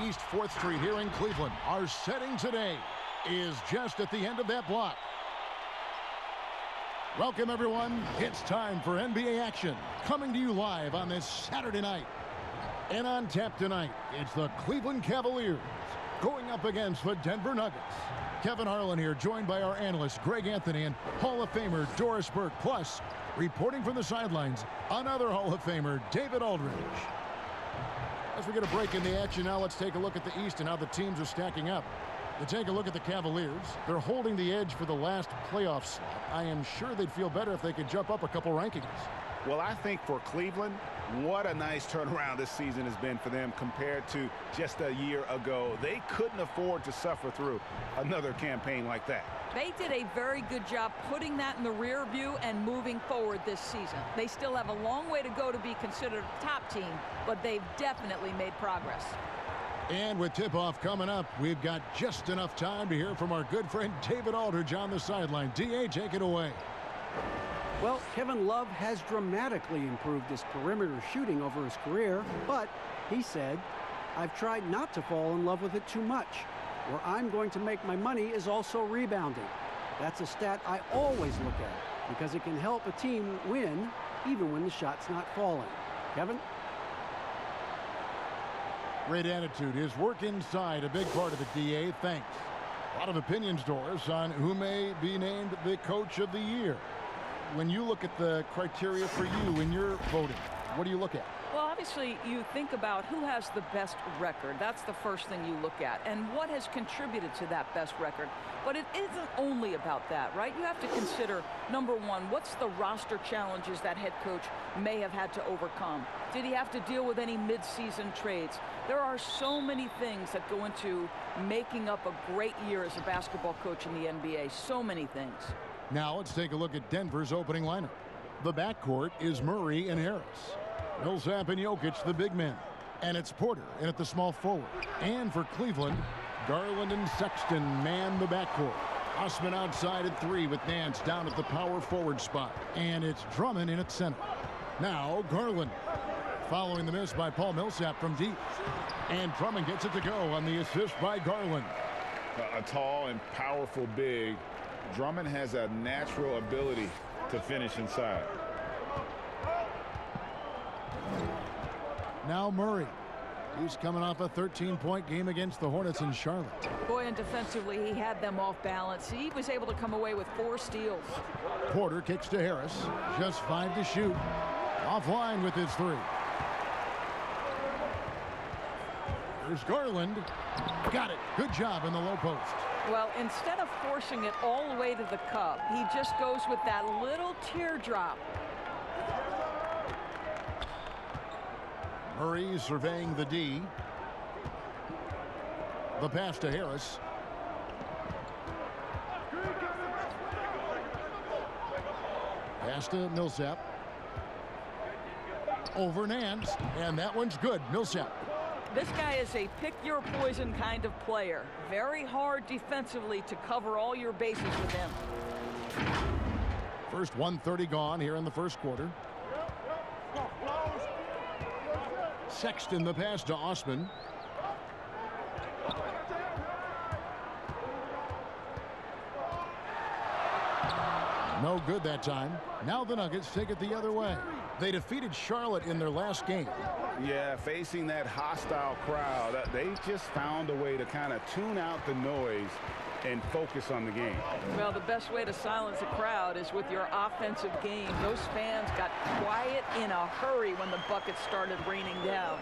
East 4th Street here in Cleveland. Our setting today is just at the end of that block. Welcome, everyone. It's time for NBA action, coming to you live on this Saturday night. And on tap tonight, it's the Cleveland Cavaliers going up against the Denver Nuggets. Kevin Harlan here, joined by our analyst, Greg Anthony, and Hall of Famer Doris Burke. Plus, reporting from the sidelines, another Hall of Famer, David Aldridge. As we get a break in the action now, let's take a look at the East and how the teams are stacking up. To take a look at the Cavaliers, they're holding the edge for the last playoff slot. I am sure they'd feel better if they could jump up a couple rankings. Well, I think for Cleveland, what a nice turnaround this season has been for them compared to just a year ago. They couldn't afford to suffer through another campaign like that. They did a very good job putting that in the rear view and moving forward this season. They still have a long way to go to be considered a top team, but they've definitely made progress. And with tip-off coming up, we've got just enough time to hear from our good friend David Aldridge on the sideline. D.A., take it away. Well, Kevin Love has dramatically improved his perimeter shooting over his career, but he said, "I've tried not to fall in love with it too much. Where I'm going to make my money is also rebounding. That's a stat I always look at because it can help a team win even when the shot's not falling." Kevin? Great attitude. His work inside, a big part of the DA. Thanks. A lot of opinions, Doris, on who may be named the Coach of the Year. When you look at the criteria for you when you're voting, what do you look at? Well, obviously, you think about who has the best record. That's the first thing you look at. And what has contributed to that best record. But it isn't only about that, right? You have to consider, number one, what's the roster challenges that head coach may have had to overcome? Did he have to deal with any mid-season trades? There are so many things that go into making up a great year as a basketball coach in the NBA. So many things. Now let's take a look at Denver's opening lineup. The backcourt is Murray and Harris. Millsap and Jokic, the big men. And it's Porter in at the small forward. And for Cleveland, Garland and Sexton man the backcourt. Osman outside at 3 with Nance down at the power forward spot. And it's Drummond in at center. Now Garland, following the miss by Paul Millsap from deep. And Drummond gets it to go on the assist by Garland. A tall and powerful big. Drummond has a natural ability to finish inside. Now Murray. He's coming off a 13-point game against the Hornets in Charlotte. Boy, and defensively, he had them off balance. He was able to come away with 4 steals. Porter kicks to Harris. Just 5 to shoot. Offline with his 3. Here's Garland. Got it. Good job in the low post. Well, instead of forcing it all the way to the cup, he just goes with that little teardrop. Murray surveying the D. The pass to Harris. Pass to Millsap. Over Nance, and that one's good. Millsap. This guy is a pick-your-poison kind of player. Very hard defensively to cover all your bases with him. First 1:30 gone here in the first quarter. Sexton the pass to Osman. No good that time. Now the Nuggets take it the other way. They defeated Charlotte in their last game. Yeah, facing that hostile crowd, they just found a way to kind of tune out the noise and focus on the game. Well, the best way to silence a crowd is with your offensive game. Those fans got quiet in a hurry when the buckets started raining down.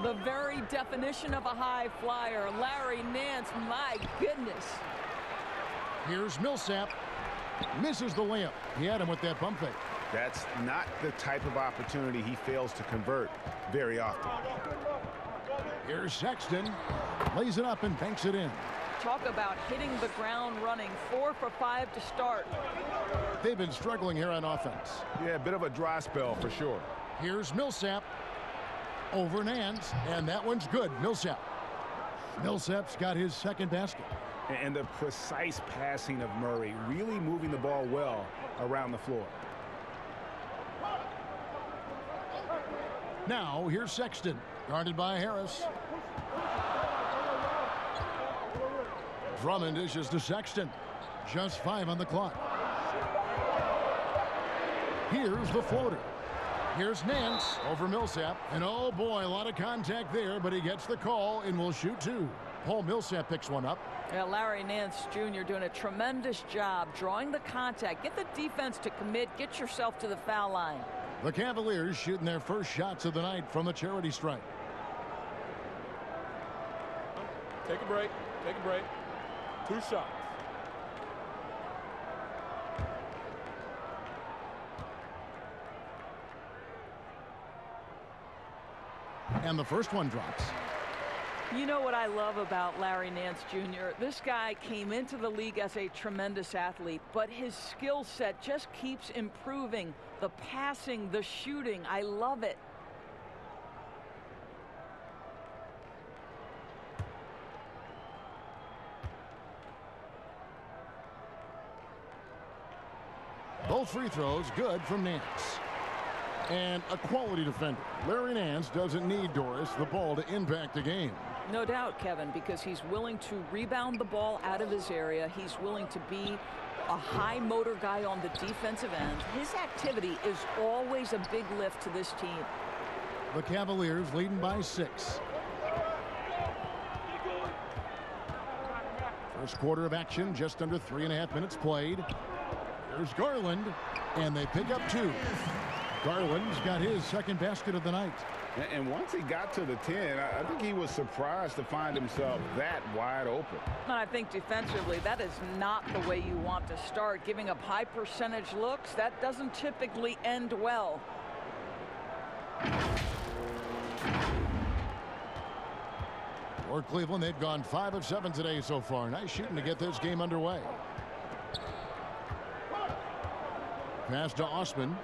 The very definition of a high flyer, Larry Nance, my goodness. Here's Millsap. Misses the layup. He had him with that pump fake. That's not the type of opportunity he fails to convert very often. Here's Sexton. Lays it up and banks it in. Talk about hitting the ground running. 4 for 5 to start. They've been struggling here on offense. Yeah, a bit of a dry spell for sure. Here's Millsap. Over Nance, and that one's good. Millsap. Millsap's got his second basket. And the precise passing of Murray, really moving the ball well around the floor. Now, here's Sexton, guarded by Harris. Drummond dishes to Sexton. Just 5 on the clock. Here's the floater. Here's Nance over Millsap. And oh boy, a lot of contact there, but he gets the call and will shoot 2. Paul Millsap picks one up. Yeah, Larry Nance Jr. doing a tremendous job drawing the contact. Get the defense to commit. Get yourself to the foul line. The Cavaliers shooting their first shots of the night from the charity stripe. Take a break. Take a break. 2 shots. And the first one drops. You know what I love about Larry Nance Jr.? This guy came into the league as a tremendous athlete, but his skill set just keeps improving. The passing, the shooting, I love it. Both free throws good from Nance. And a quality defender. Larry Nance doesn't need, Doris, the ball to impact the game. No doubt, Kevin, because he's willing to rebound the ball out of his area. He's willing to be a high motor guy on the defensive end. His activity is always a big lift to this team. The Cavaliers leading by 6. First quarter of action, just under 3.5 minutes played. There's Garland, and they pick up 2. Garland's got his second basket of the night. And once he got to the 10, I think he was surprised to find himself that wide open. And I think defensively, that is not the way you want to start. Giving up high percentage looks, that doesn't typically end well. For Cleveland, they've gone 5 of 7 today so far. Nice shooting to get this game underway. Pass to Osman.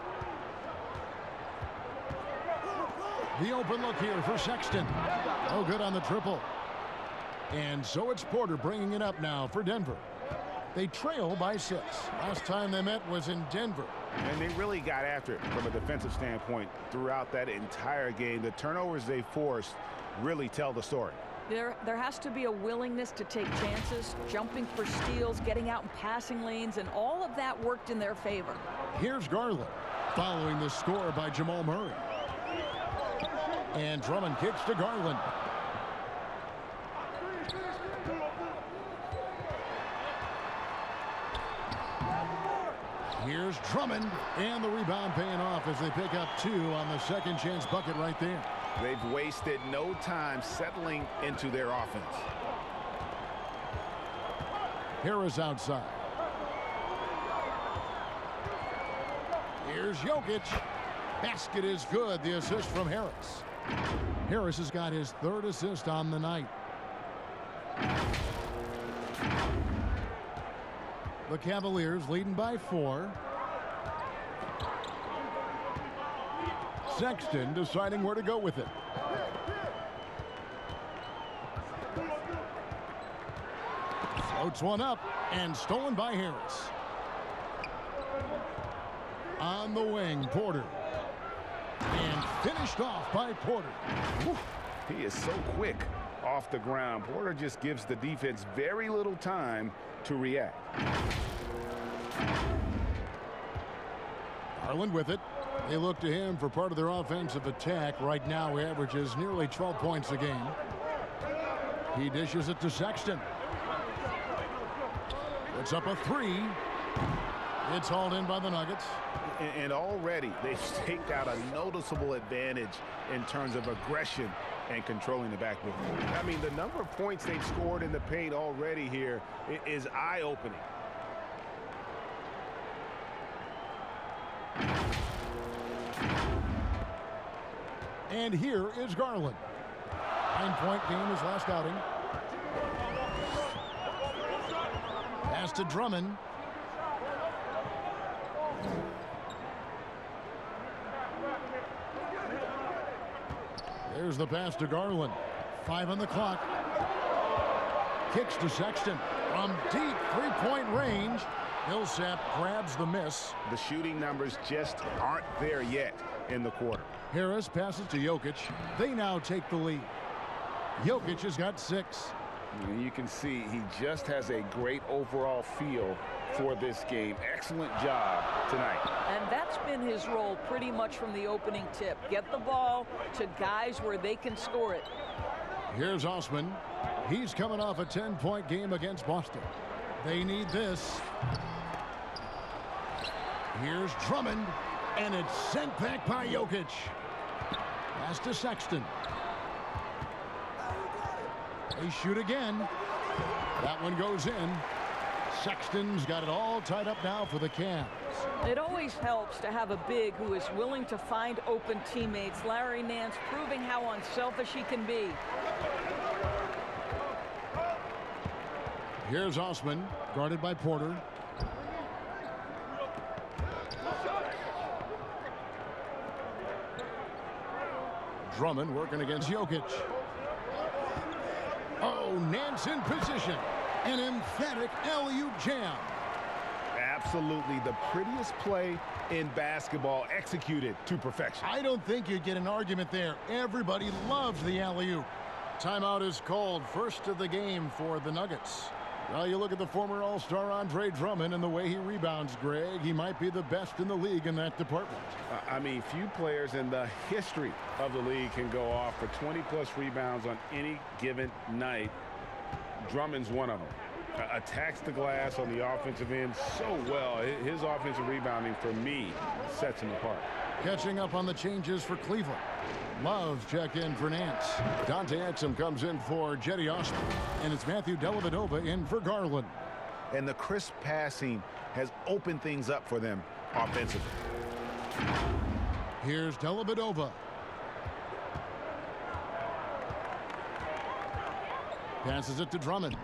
The open look here for Sexton. Oh, good on the triple. And so it's Porter bringing it up now for Denver. They trail by 6. Last time they met was in Denver. And they really got after it from a defensive standpoint throughout that entire game. The turnovers they forced really tell the story. There has to be a willingness to take chances, jumping for steals, getting out in passing lanes, and all of that worked in their favor. Here's Garland following the score by Jamal Murray. And Drummond kicks to Garland. Here's Drummond, and the rebound paying off as they pick up 2 on the second chance bucket right there. They've wasted no time settling into their offense. Harris outside. Here's Jokic. Basket is good. The assist from Harris. Harris has got his 3rd assist on the night. The Cavaliers leading by 4. Sexton deciding where to go with it. Floats one up and stolen by Harris. On the wing, Porter. And finished off by Porter. Whew. He is so quick off the ground. Porter just gives the defense very little time to react. Garland with it. They look to him for part of their offensive attack. Right now, he averages nearly 12 points a game. He dishes it to Sexton. Puts up a 3. It's hauled in by the Nuggets. And already they've staked out a noticeable advantage in terms of aggression and controlling the backboard. I mean, the number of points they've scored in the paint already here is eye-opening. And here is Garland. 9-point game his last outing. Pass to Drummond. There's the pass to Garland. 5 on the clock. Kicks to Sexton. From deep 3-point range. Millsap grabs the miss. The shooting numbers just aren't there yet in the quarter. Harris passes to Jokic. They now take the lead. Jokic has got 6. And you can see he just has a great overall feel for this game. Excellent job tonight. And that's been his role pretty much from the opening tip. Get the ball to guys where they can score it. Here's Osman. He's coming off a 10-point game against Boston. They need this. Here's Drummond, and it's sent back by Jokic. Pass to Sexton. They shoot again. That one goes in. Sexton's got it all tied up now for the Cavs. It always helps to have a big who is willing to find open teammates. Larry Nance proving how unselfish he can be. Here's Osman, guarded by Porter. Drummond working against Jokic. Oh, Nance in position. An emphatic alley-oop jam. Absolutely the prettiest play in basketball, executed to perfection. I don't think you'd get an argument there. Everybody loves the alley-oop. Timeout is called. First of the game for the Nuggets. Well, you look at the former All-Star Andre Drummond and the way he rebounds, Greg. He might be the best in the league in that department. I mean, few players in the history of the league can go off for 20-plus rebounds on any given night. Drummond's one of them. Attacks the glass on the offensive end so well. His offensive rebounding, for me, sets him apart. Catching up on the changes for Cleveland. Love checked in for Nance. Dante Exum comes in for Jetty Osman. And it's Matthew Dellavedova in for Garland. And the crisp passing has opened things up for them offensively. Here's Dellavedova. Passes it to Drummond.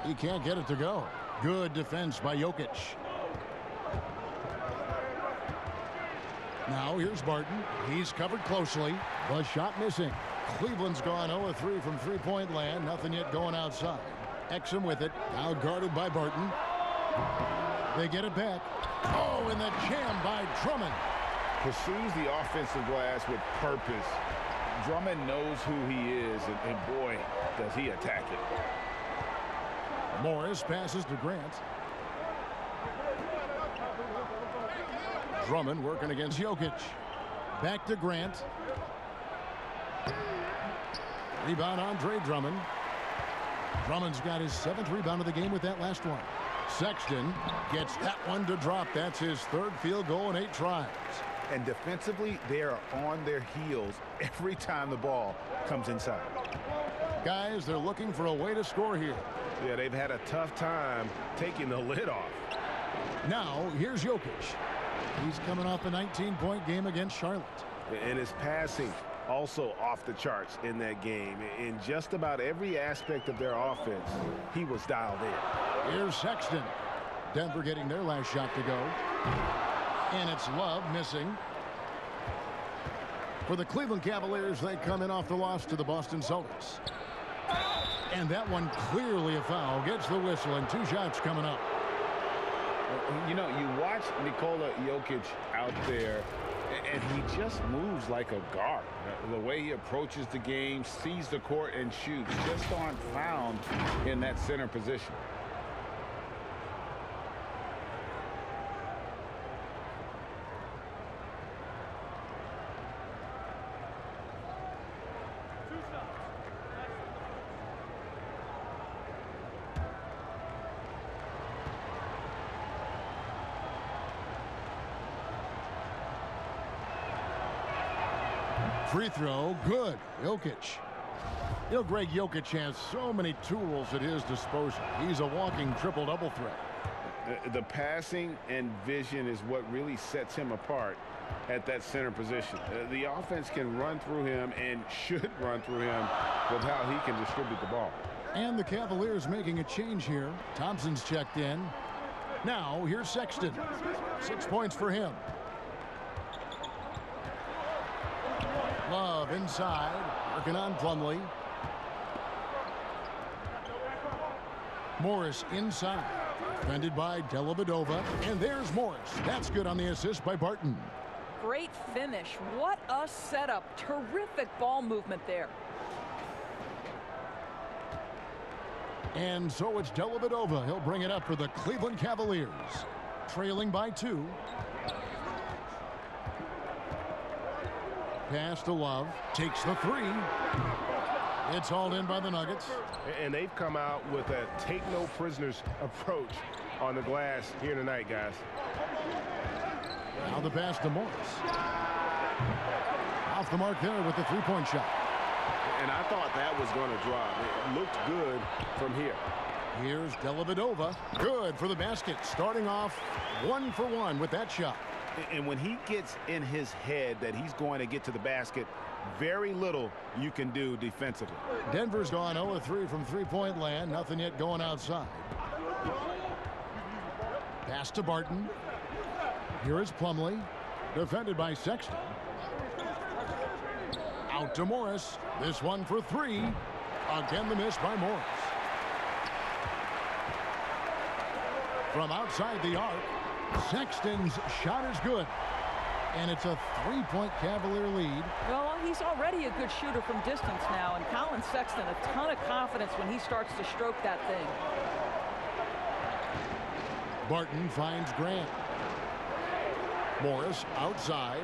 He can't get it to go. Good defense by Jokic. Now here's Barton. He's covered closely. The shot missing. Cleveland's gone 0-3 from three-point land. Nothing yet going outside. Exum with it. Now guarded by Barton. They get it back. Oh, and the jam by Drummond. Pursues the offensive glass with purpose. Drummond knows who he is, and boy, does he attack it. Morris passes to Grant. Drummond working against Jokic. Back to Grant. Rebound Andre Drummond. Drummond's got his 7th rebound of the game with that last one. Sexton gets that one to drop. That's his 3rd field goal in 8 tries. And defensively, they are on their heels every time the ball comes inside. Guys, they're looking for a way to score here. Yeah, they've had a tough time taking the lid off. Now, here's Jokic. He's coming off a 19-point game against Charlotte. And his passing also off the charts in that game. In just about every aspect of their offense, he was dialed in. Here's Sexton. Denver getting their last shot to go. And it's Love missing. For the Cleveland Cavaliers, they come in off the loss to the Boston Celtics. And that one clearly a foul. Gets the whistle, and 2 shots coming up. You know, you watch Nikola Jokic out there, and he just moves like a guard. The way he approaches the game, sees the court, and shoots, just aren't found in that center position. Free throw, good. Jokic. You know, Greg, Jokic has so many tools at his disposal. He's a walking triple-double threat. The passing and vision is what really sets him apart at that center position. The offense can run through him and should run through him with how he can distribute the ball. And the Cavaliers making a change here. Thompson's checked in. Now, here's Sexton. 6 points for him. Love inside, working on Plumlee. Morris inside, defended by Dellavedova. And there's Morris. That's good on the assist by Barton. great finish. What a setup. Terrific ball movement there. And so it's Dellavedova. He'll bring it up for the Cleveland Cavaliers. Trailing by 2. Pass to Love. Takes the 3. It's hauled in by the Nuggets. And they've come out with a take-no-prisoners approach on the glass here tonight, guys. Now the pass to Morris. Off the mark there with the three-point shot. And I thought that was going to drop. It looked good from here. Here's Dellavedova. Good for the basket. Starting off 1 for 1 with that shot. And when he gets in his head that he's going to get to the basket, very little you can do defensively. Denver's gone 0-3 from three-point land. Nothing yet going outside. Pass to Barton. Here is Plumlee. Defended by Sexton. Out to Morris. This one for 3. Again the miss by Morris. From outside the arc, Sexton's shot is good. And it's a 3-point Cavalier lead. Well, he's already a good shooter from distance now, and Colin Sexton, a ton of confidence when he starts to stroke that thing. Barton finds Grant. Morris outside.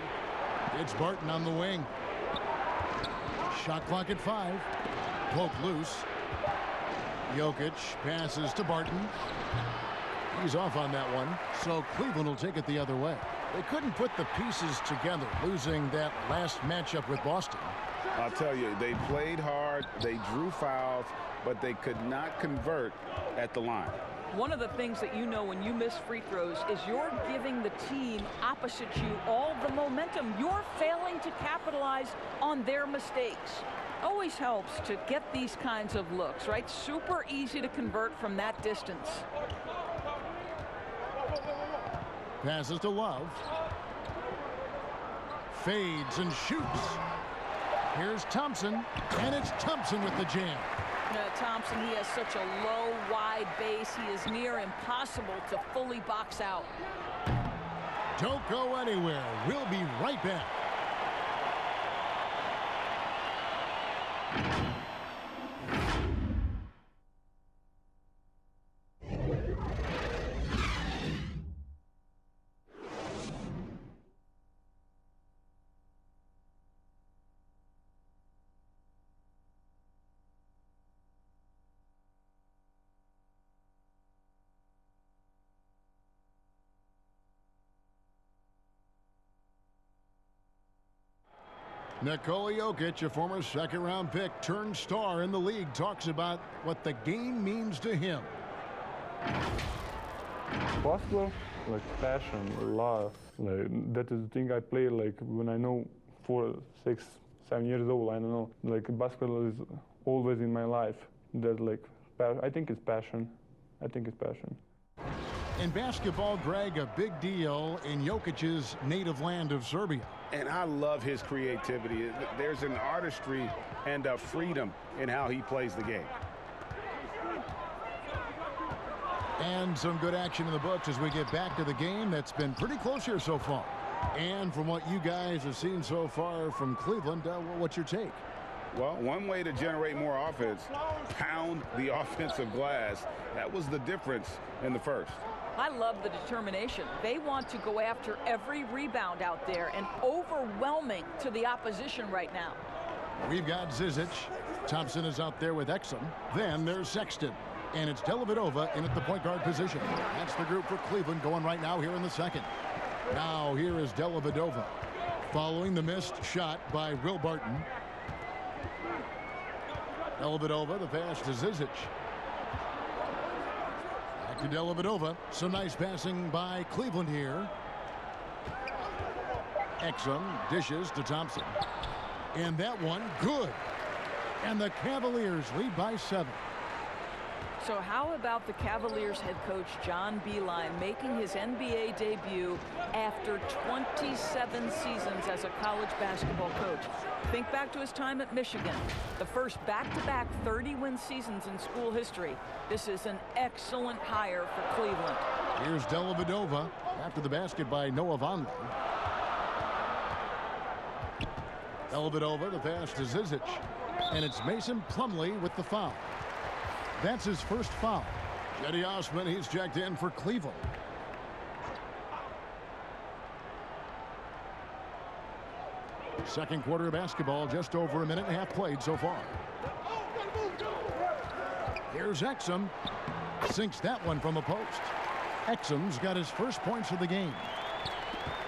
It's Barton on the wing. Shot clock at 5. Poke loose. Jokic passes to Barton. He's off on that one, so Cleveland will take it the other way. They couldn't put the pieces together, losing that last matchup with Boston. I'll tell you, they played hard, they drew fouls, but they could not convert at the line. One of the things that you know when you miss free throws is you're giving the team opposite you all the momentum. You're failing to capitalize on their mistakes. Always helps to get these kinds of looks, right? Super easy to convert from that distance. Passes to Love. Fades and shoots. Here's Thompson, and it's Thompson with the jam. Thompson, he has such a low, wide base. He is near impossible to fully box out. Don't go anywhere. We'll be right back. Nikola Jokic, a former second-round pick, turned star in the league, talks about what the game means to him. Basketball, like passion, love. Like that is the thing I play like when I know 4, 6, 7 years old. I don't know. Like basketball is always in my life. That like I think it's passion. I think it's passion. In basketball, Greg, a big deal in Jokic's native land of Serbia. And I love his creativity. There's an artistry and a freedom in how he plays the game. And some good action in the books as we get back to the game that's been pretty close here so far. And from what you guys have seen so far from Cleveland, what's your take? Well, one way to generate more offense, pound the offensive glass. That was the difference in the first. I love the determination. They want to go after every rebound out there and overwhelming to the opposition right now. We've got Zizic. Thompson is out there with Exum. Then there's Sexton. And it's Dellavedova in at the point guard position. That's the group for Cleveland going right now here in the second. Now here is Dellavedova following the missed shot by Will Barton. Dellavedova, the pass to Zizic. To Dellavedova. Some nice passing by Cleveland here. Exum dishes to Thompson. And that one, good. And the Cavaliers lead by 7. So how about the Cavaliers head coach John Beilein making his NBA debut after 27 seasons as a college basketball coach? Think back to his time at Michigan, the first back-to-back 30-win seasons in school history. This is an excellent hire for Cleveland. Here's Dellavedova after the basket by Noah Vonleh. Dellavedova, the pass to Zizic. And it's Mason Plumlee with the foul. That's his first foul. Cedi Osman, he's checked in for Cleveland. Second quarter of basketball, just over a minute and a half played so far. Here's Exum. Sinks that one from the post. Exum's got his first points of the game.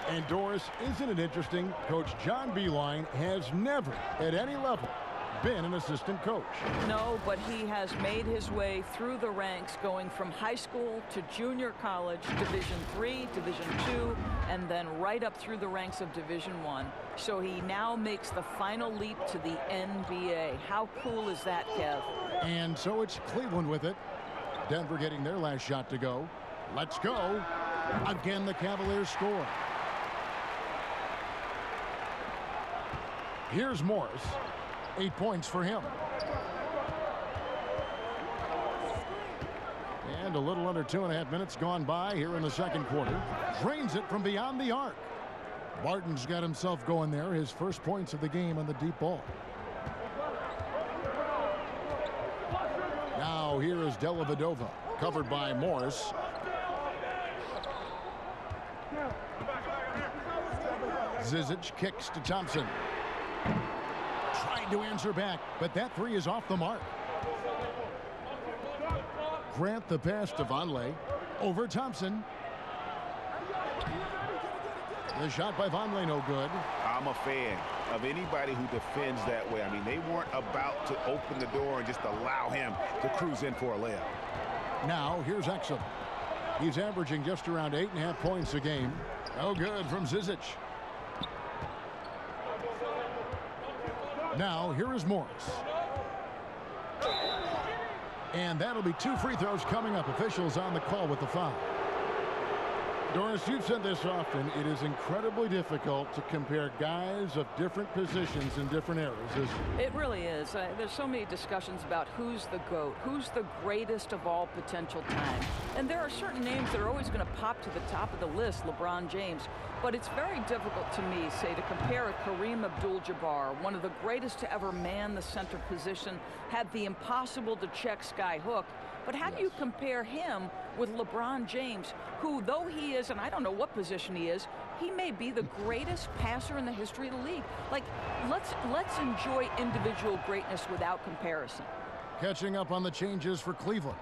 And Doris, isn't it interesting? Coach John Beilein has never, at any level, been an assistant coach. No, but he has made his way through the ranks, going from high school to junior college, Division III, Division II, and then right up through the ranks of Division I. So he now makes the final leap to the NBA. How cool is that, Kev? And so it's Cleveland with it. Denver getting their last shot to go. Let's go. Again, the Cavaliers score. Here's Morris. 8 points for him. And a little under 2.5 minutes gone by here in the second quarter. Drains it from beyond the arc. Barton's got himself going there. His first points of the game on the deep ball. Now here is Dellavedova, covered by Morris. Zizic kicks to Thompson. Tried to answer back, but that three is off the mark. Grant the pass to Vonleh. Over Thompson. The shot by Vonleh no good. I'm a fan of anybody who defends that way. I mean, they weren't about to open the door and just allow him to cruise in for a layup. Now here's Exum. He's averaging just around 8.5 points a game. No good from Zizic. Now here is Morris. And that'll be 2 free throws coming up. Officials on the call with the foul. Doris, you've said this often. It is incredibly difficult to compare guys of different positions in different eras, isn't it? It really is. There's so many discussions about who's the GOAT, who's the greatest of all potential time. And there are certain names that are always going to pop to the top of the list, LeBron James. But it's very difficult to me, say, to compare a Kareem Abdul-Jabbar, one of the greatest to ever man the center position, had the impossible to check sky hook. But how do you compare him with LeBron James, who, though he is, and I don't know what position he is, he may be the greatest passer in the history of the league. Like, let's enjoy individual greatness without comparison. Catching up on the changes for Cleveland.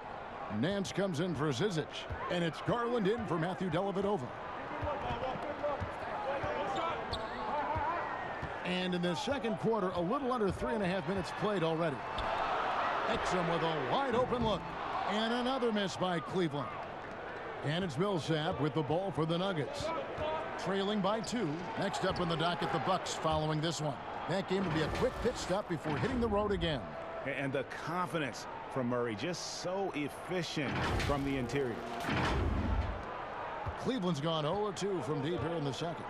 Nance comes in for Zizic, and it's Garland in for Matthew Dellavedova. And in the second quarter, a little under 3.5 minutes played already. Exum with a wide open look. And another miss by Cleveland. And it's Millsap with the ball for the Nuggets. Trailing by 2. Next up on the docket, the Bucks following this one. That game will be a quick pit stop before hitting the road again. And the confidence from Murray, just so efficient from the interior. Cleveland's gone 0-2 from deep here in the second.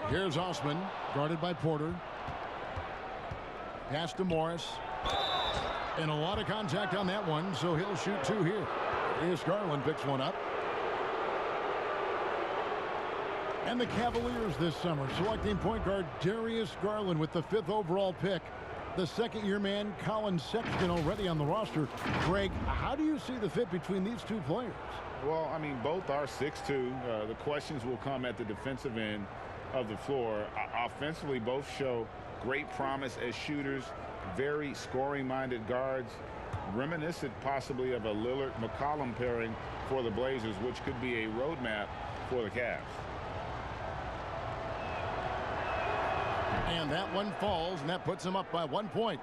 Here's Osman, guarded by Porter. Pass to Morris. And a lot of contact on that one, so he'll shoot 2 here. Here's Garland, picks one up. And the Cavaliers this summer selecting point guard Darius Garland with the 5th overall pick. The second-year man, Colin Sexton, already on the roster. Greg, how do you see the fit between these two players? Well, I mean, both are 6'2". The questions will come at the defensive end of the floor. Offensively, both show great promise as shooters. Very scoring-minded guards, reminiscent possibly of a Lillard-McCollum pairing for the Blazers, which could be a roadmap for the Cavs. And that one falls, and that puts them up by 1 point.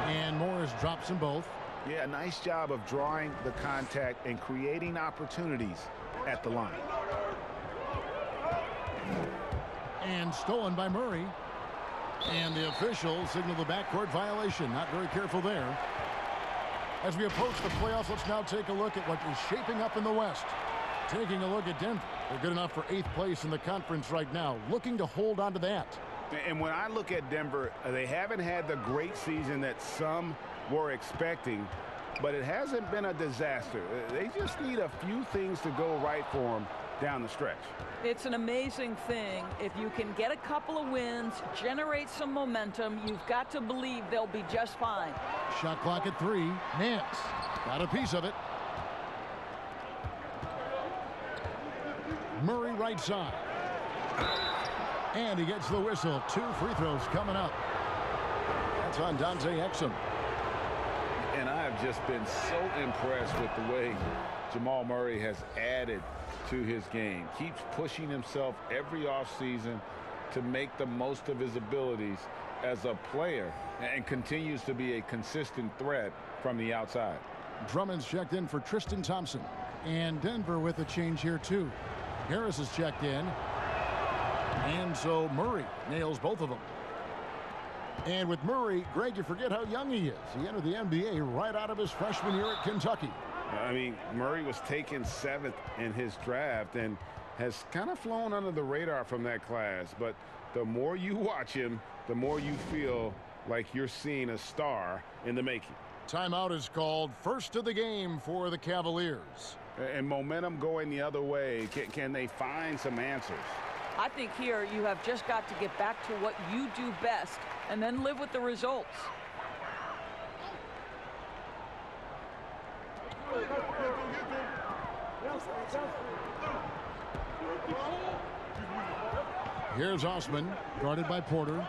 And Morris drops them both. Yeah, nice job of drawing the contact and creating opportunities at the line. And stolen by Murray. And the officials signal the backcourt violation. Not very careful there. As we approach the playoffs, let's now take a look at what is shaping up in the West. Taking a look at Denver. They're good enough for 8th place in the conference right now, looking to hold on to that. And when I look at Denver, they haven't had the great season that some were expecting, but it hasn't been a disaster. They just need a few things to go right for them down the stretch. It's an amazing thing. If you can get a couple of wins, generate some momentum, you've got to believe they'll be just fine. Shot clock at 3. Nance got a piece of it. Murray right side. And he gets the whistle. 2 free throws coming up. That's on Dante Exum. And I have just been so impressed with the way Jamal Murray has added to his game. Keeps pushing himself every offseason to make the most of his abilities as a player and continues to be a consistent threat from the outside. Drummond's checked in for Tristan Thompson. And Denver with a change here too. Harris is checked in. And so Murray nails both of them. And with Murray, Greg, you forget how young he is. He entered the NBA right out of his freshman year at Kentucky. I mean, Murray was taken 7th in his draft and has kind of flown under the radar from that class. But the more you watch him, the more you feel like you're seeing a star in the making. Timeout is called. First of the game for the Cavaliers. And momentum going the other way. Can they find some answers? I think here you have just got to get back to what you do best and then live with the results. Here's Osman, guarded by Porter.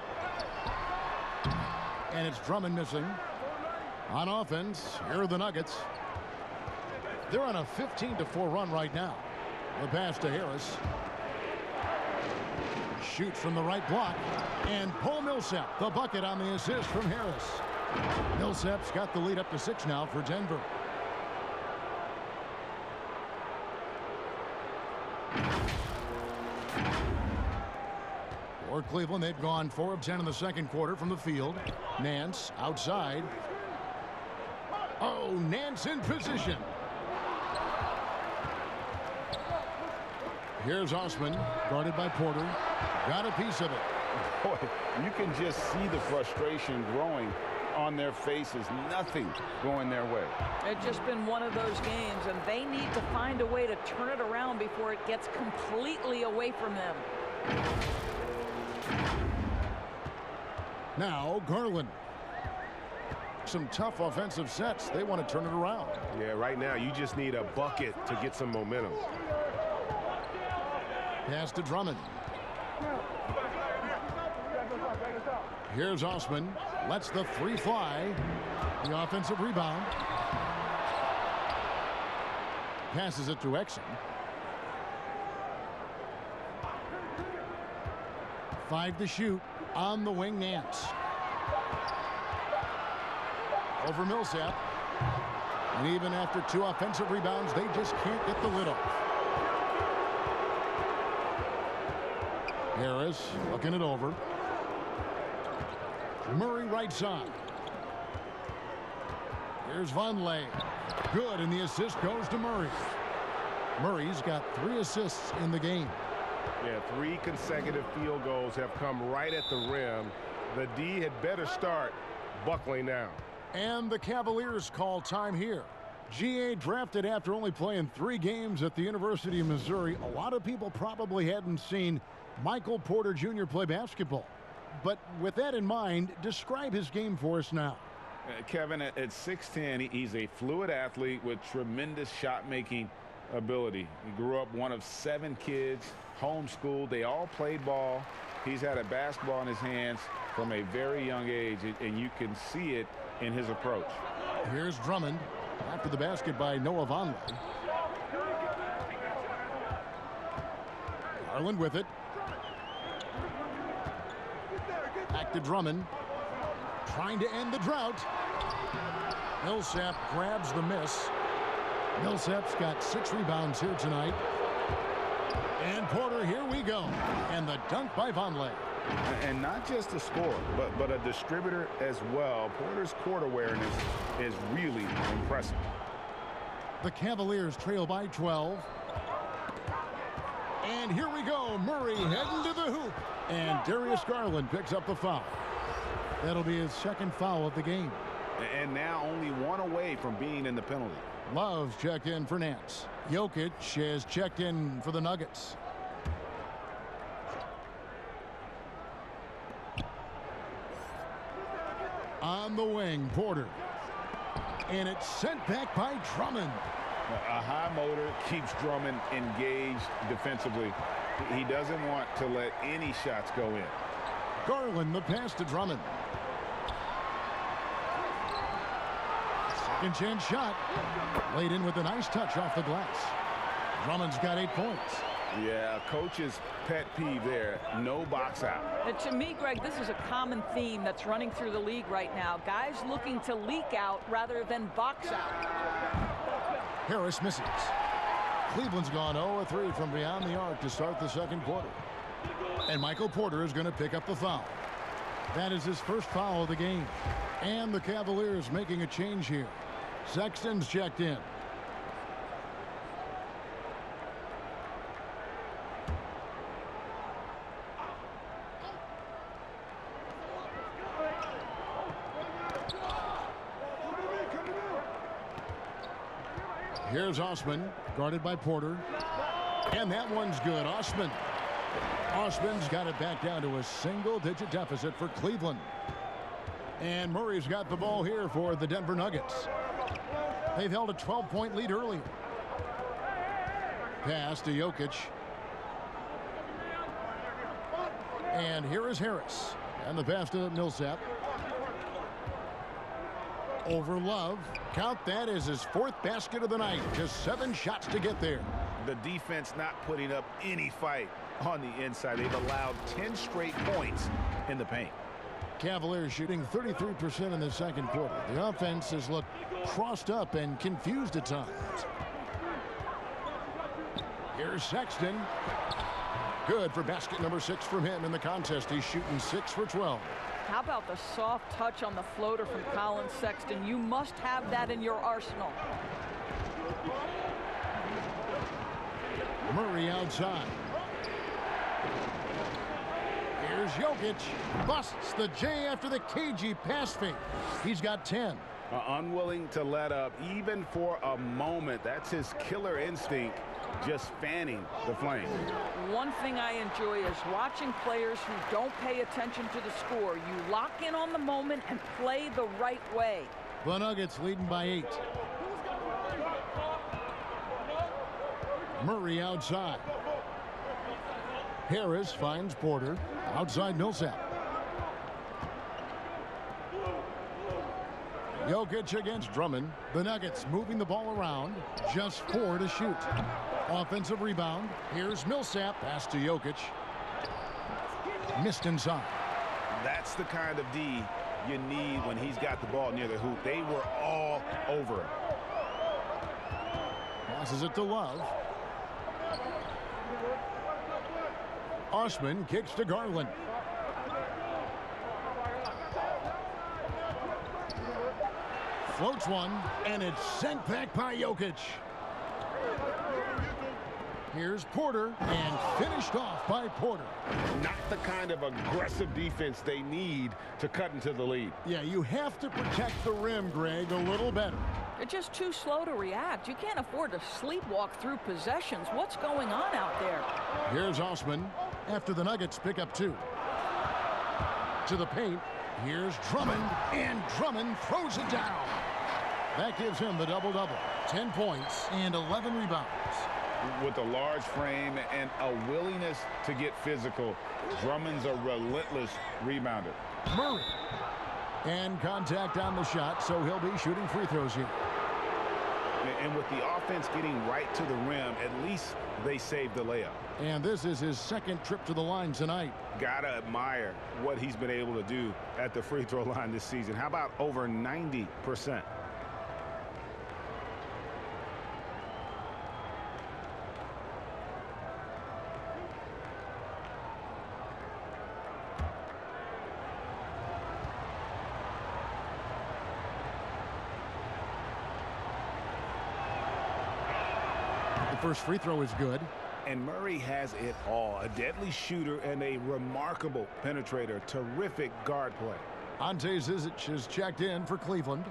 And it's Drummond missing. On offense, here are the Nuggets. They're on a 15-4 run right now. The pass to Harris. Shoots from the right block. And Paul Millsap, the bucket on the assist from Harris. Millsap's got the lead up to 6 now for Denver. For Cleveland, they've gone 4 of 10 in the second quarter from the field. Nance outside. Oh, Nance in position. Here's Osman, guarded by Porter. Got a piece of it. Boy, you can just see the frustration growing on their faces. Nothing going their way. It's just been one of those games, and they need to find a way to turn it around before it gets completely away from them. Now, Garland. Some tough offensive sets. They want to turn it around. Yeah, right now you just need a bucket to get some momentum. Pass to Drummond. Here's Osman. Lets the 3 fly. The offensive rebound. Passes it to Exum. 5 to shoot. On the wing, Nance. Over Millsap. And even after 2 offensive rebounds, they just can't get the lid off. Harris looking it over. Murray right side. Here's Vonleh. Good, and the assist goes to Murray. Murray's got 3 assists in the game. Yeah, 3 consecutive field goals have come right at the rim. The D had better start buckling now. And the Cavaliers call time here. GA drafted after only playing 3 games at the University of Missouri. A lot of people probably hadn't seen Michael Porter Jr. play basketball. But with that in mind, describe his game for us now. Kevin, at 6'10", he's a fluid athlete with tremendous shot-making ability. He grew up one of 7 kids, homeschooled. They all played ball. He's had a basketball in his hands from a very young age, and you can see it in his approach. Here's Drummond after the basket by Noah Vonleh. Garland with it. Back to Drummond. Trying to end the drought. Millsap grabs the miss. Millsap's got 6 rebounds here tonight. And Porter, here we go. And the dunk by Vonleh. And not just a scorer, but a distributor as well. Porter's court awareness is really impressive. The Cavaliers trail by 12. And here we go. Murray heading to the hoop. And Darius Garland picks up the foul. That'll be his second foul of the game. And now only one away from being in the penalty. Love's checked in for Nance. Jokic has checked in for the Nuggets. On the wing, Porter. And it's sent back by Drummond. A high motor keeps Drummond engaged defensively. He doesn't want to let any shots go in. Garland, the pass to Drummond. Second chance shot. Laid in with a nice touch off the glass. Drummond's got 8 points. Yeah, coach's pet peeve there. No box out. And to me, Greg, this is a common theme that's running through the league right now. Guys looking to leak out rather than box out. Harris misses. Cleveland's gone 0-3 from beyond the arc to start the second quarter. And Michael Porter is going to pick up the foul. That is his first foul of the game. And the Cavaliers making a change here. Sexton's checked in. Here's Osman, guarded by Porter. And that one's good. Osman's got it back down to a single-digit deficit for Cleveland. And Murray's got the ball here for the Denver Nuggets. They've held a 12-point lead early. Pass to Jokic. And here is Harris. And the pass to Millsap. Over Love. Count that as his 4th basket of the night. Just 7 shots to get there. The defense not putting up any fight on the inside. They've allowed 10 straight points in the paint. Cavaliers shooting 33% in the second quarter. The offense has looked crossed up and confused at times. Here's Sexton. Good for basket number 6 from him in the contest. He's shooting 6 for 12. How about the soft touch on the floater from Colin Sexton? You must have that in your arsenal. Murray outside. Here's Jokic. Busts the J after the cagey pass fake. He's got 10. Unwilling to let up even for a moment. That's his killer instinct, just fanning the flame. One thing I enjoy is watching players who don't pay attention to the score. You lock in on the moment and play the right way. The Nuggets leading by 8. Murray outside. Harris finds Porter. Outside Millsap. Jokic against Drummond. The Nuggets moving the ball around. Just 4 to shoot. Offensive rebound. Here's Millsap. Pass to Jokic. Missed inside. That's the kind of D you need when he's got the ball near the hoop. They were all over him. Passes it to Love. Osman kicks to Garland. Floats one, and it's sent back by Jokic. Here's Porter, and finished off by Porter. Not the kind of aggressive defense they need to cut into the lead. Yeah, you have to protect the rim, Greg, a little better. They're just too slow to react. You can't afford to sleepwalk through possessions. What's going on out there? Here's Osman after the Nuggets pick up 2. To the paint. Here's Drummond, and Drummond throws it down. That gives him the double-double. 10 points and 11 rebounds. With a large frame and a willingness to get physical, Drummond's a relentless rebounder. Murray. And contact on the shot, so he'll be shooting free throws here. And with the offense getting right to the rim, at least they saved the layup. And this is his second trip to the line tonight. Gotta admire what he's been able to do at the free throw line this season. How about over 90%? The first free throw is good. And Murray has it all. A deadly shooter and a remarkable penetrator. Terrific guard play. Ante Zizic is checked in for Cleveland.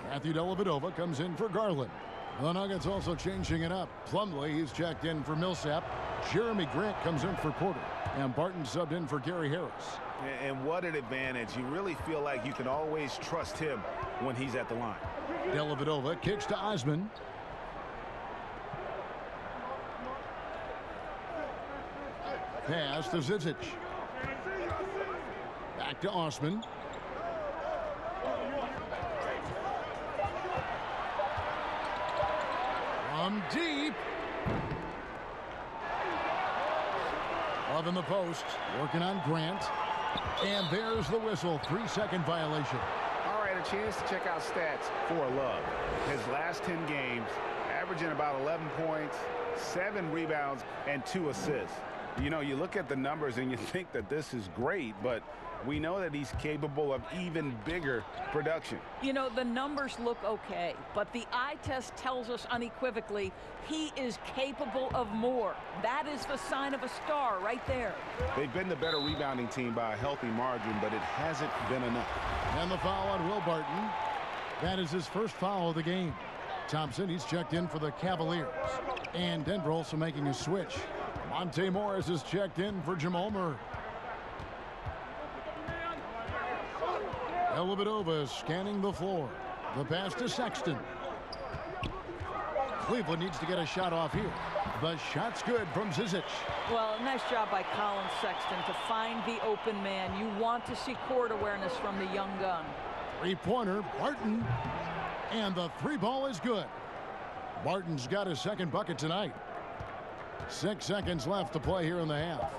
Matthew Dellavedova comes in for Garland. The Nuggets also changing it up. Plumlee, he's checked in for Millsap. Jeremy Grant comes in for Porter. And Barton subbed in for Gary Harris. And what an advantage. You really feel like you can always trust him when he's at the line. Dellavedova kicks to Osman. Pass to Zizic. Back to Osman. From deep. Love in the post. Working on Grant. And there's the whistle. 3-second violation. All right, a chance to check out stats for Love. His last 10 games, averaging about 11 points, 7 rebounds, and 2 assists. You know, you look at the numbers and you think that this is great, but we know that he's capable of even bigger production. You know, the numbers look okay, but the eye test tells us unequivocally he is capable of more. That is the sign of a star right there. They've been the better rebounding team by a healthy margin, but it hasn't been enough. And the foul on Will Barton. That is his first foul of the game. Thompson, he's checked in for the Cavaliers. And Denver also making a switch. Monte Morris is checked in for Jamal Murray. Dellavedova is scanning the floor. The pass to Sexton. Cleveland needs to get a shot off here. The shot's good from Zizic. Well, nice job by Colin Sexton to find the open man. You want to see court awareness from the young gun. Three-pointer, Barton. And the three ball is good. Barton's got his second bucket tonight. 6 seconds left to play here in the half.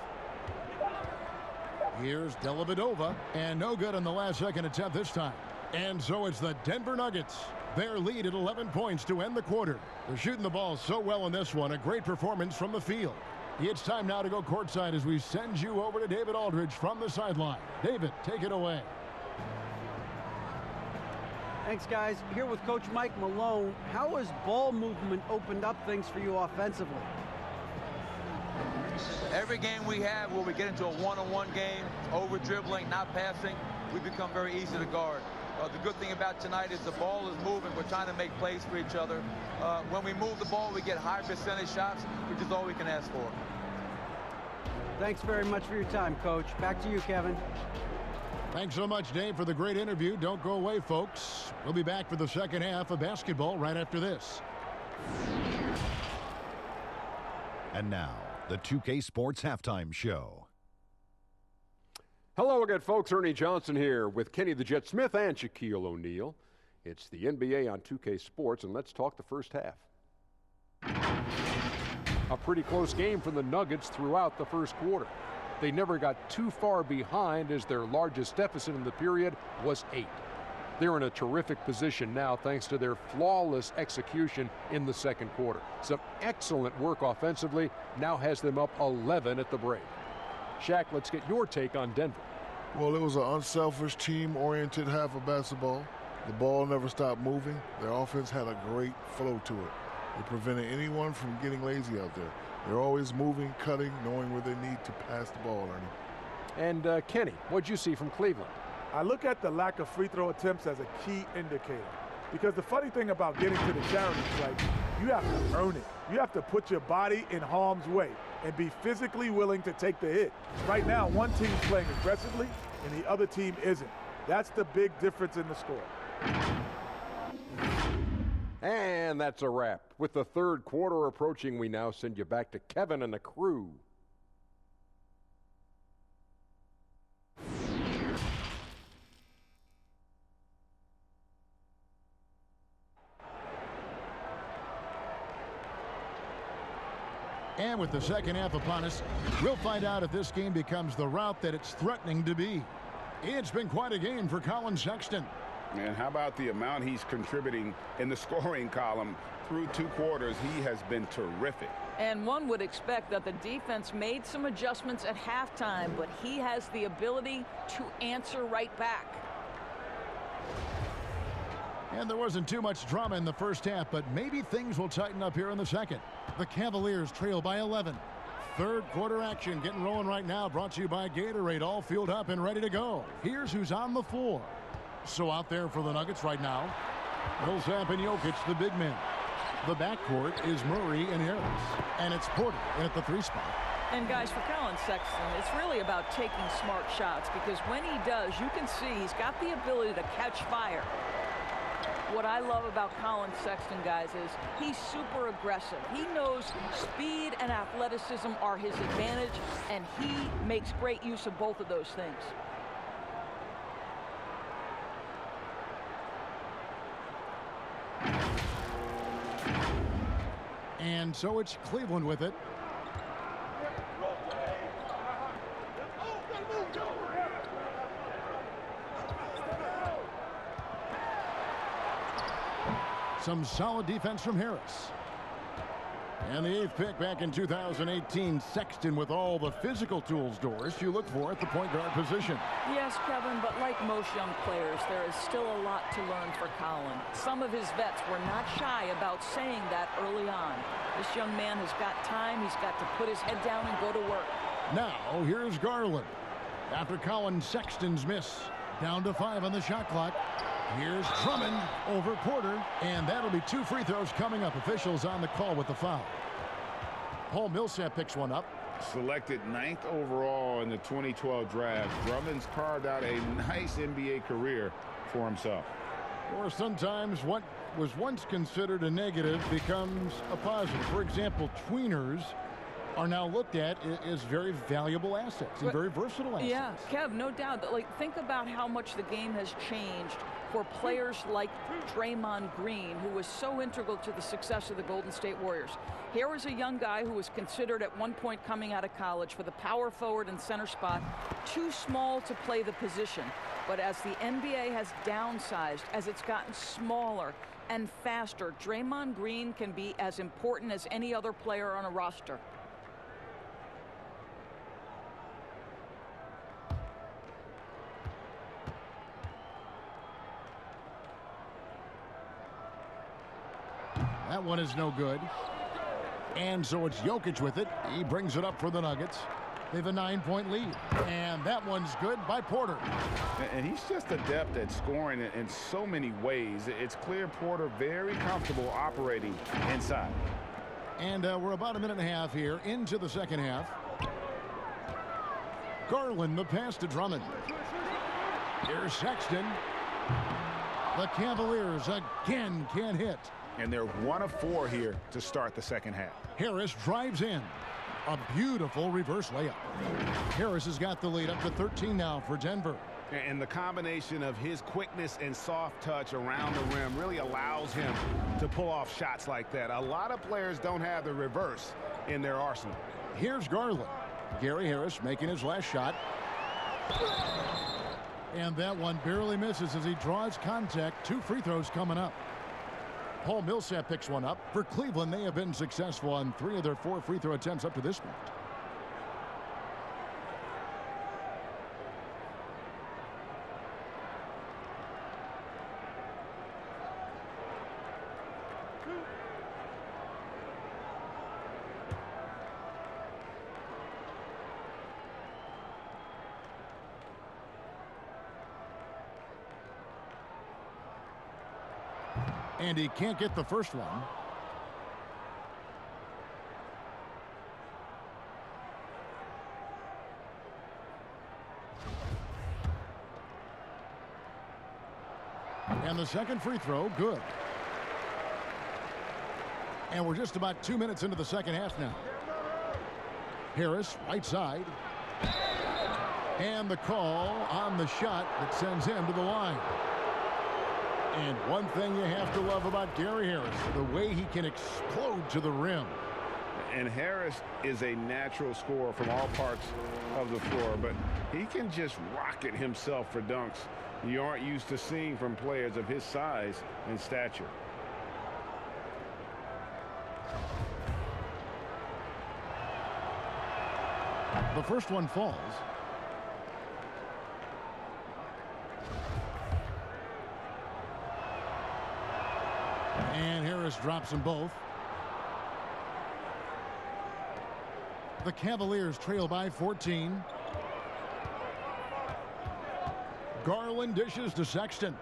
Here's Dellavedova, and no good on the last second attempt this time. And so it's the Denver Nuggets. Their lead at 11 points to end the quarter. They're shooting the ball so well in this one. A great performance from the field. It's time now to go courtside as we send you over to David Aldridge from the sideline. David, take it away. Thanks, guys. Here with Coach Mike Malone. How has ball movement opened up things for you offensively? Every game we have where we get into a one-on-one game, over dribbling, not passing, we become very easy to guard. The good thing about tonight is the ball is moving. We're trying to make plays for each other. When we move the ball, we get high percentage shots, which is all we can ask for. Thanks very much for your time, Coach. Back to you, Kevin. Thanks so much, Dave, for the great interview. Don't go away, folks. We'll be back for the second half of basketball right after this. And now, the 2K Sports Halftime Show. Hello again, folks. Ernie Johnson here with Kenny the Jet Smith and Shaquille O'Neal. It's the NBA on 2K Sports, and let's talk the first half. A pretty close game for the Nuggets throughout the first quarter. They never got too far behind as their largest deficit in the period was 8. They're in a terrific position now thanks to their flawless execution in the second quarter. Some excellent work offensively now has them up 11 at the break. Shaq, let's get your take on Denver. Well, it was an unselfish, team-oriented half of basketball. The ball never stopped moving. Their offense had a great flow to it. It prevented anyone from getting lazy out there. They're always moving, cutting, knowing where they need to pass the ball, Ernie. And Kenny, what'd you see from Cleveland? I look at the lack of free throw attempts as a key indicator. Because the funny thing about getting to the charity stripe, you have to earn it. You have to put your body in harm's way and be physically willing to take the hit. Right now, one team's playing aggressively and the other team isn't. That's the big difference in the score. And that's a wrap. With the third quarter approaching, we now send you back to Kevin and the crew. And with the second half upon us, we'll find out if this game becomes the route that it's threatening to be. It's been quite a game for Colin Sexton. And how about the amount he's contributing in the scoring column? Through 2 quarters, he has been terrific. And one would expect that the defense made some adjustments at halftime, but he has the ability to answer right back. And there wasn't too much drama in the first half, but maybe things will tighten up here in the second. The Cavaliers trail by 11. Third quarter action getting rolling right now, brought to you by Gatorade, all fueled up and ready to go. Here's who's on the floor. So out there for the Nuggets right now, Millsap and Jokic, the big men. The backcourt is Murray and Harris, and it's Porter at the 3 spot. And guys, for Colin Sexton, it's really about taking smart shots, because when he does, you can see he's got the ability to catch fire. What I love about Colin Sexton, guys, is he's super aggressive. He knows speed and athleticism are his advantage, and he makes great use of both of those things. And so it's Cleveland with it. Some solid defense from Harris. And the 8th pick back in 2018, Sexton with all the physical tools, Doris, you look for at the point guard position. Yes, Kevin, but like most young players, there is still a lot to learn for Colin. Some of his vets were not shy about saying that early on. This young man has got time. He's got to put his head down and go to work. Now, here's Garland. After Colin Sexton's miss, down to 5 on the shot clock. Here's Drummond over Porter, and that'll be 2 free throws coming up. Officials on the call with the foul. Paul Millsap picks one up. Selected 9th overall in the 2012 draft, Drummond's carved out a nice NBA career for himself. Or sometimes what was once considered a negative becomes a positive. For example, tweeners are now looked at as very valuable assets and very versatile assets. Yeah, Kev, no doubt. Like, think about how much the game has changed for players like Draymond Green, who was so integral to the success of the Golden State Warriors. Here was a young guy who was considered at one point coming out of college for the power forward and center spot, too small to play the position. But as the NBA has downsized, as it's gotten smaller and faster, Draymond Green can be as important as any other player on a roster. That one is no good. And so it's Jokic with it. He brings it up for the Nuggets. They have a 9-point lead. And that one's good by Porter. And he's just adept at scoring in so many ways. It's clear Porter very comfortable operating inside. And we're about a minute and a half here into the second half. Garland, the pass to Drummond. Here's Sexton. The Cavaliers again can't hit. And they're 1 of 4 here to start the second half. Harris drives in. A beautiful reverse layup. Harris has got the lead up to 13 now for Denver. And the combination of his quickness and soft touch around the rim really allows him to pull off shots like that. A lot of players don't have the reverse in their arsenal. Here's Garland. Gary Harris making his last shot. And that one barely misses as he draws contact. 2 free throws coming up. Paul Millsap picks one up. For Cleveland, they have been successful on 3 of their 4 free throw attempts up to this point. And he can't get the first one. And the second free throw, good. And we're just about 2 minutes into the second half now. Harris, right side. And the call on the shot that sends him to the line. And one thing you have to love about Gary Harris, the way he can explode to the rim. And Harris is a natural scorer from all parts of the floor, but he can just rocket himself for dunks you aren't used to seeing from players of his size and stature. The first one falls. And Harris drops them both. The Cavaliers trail by 14. Garland dishes to Sexton.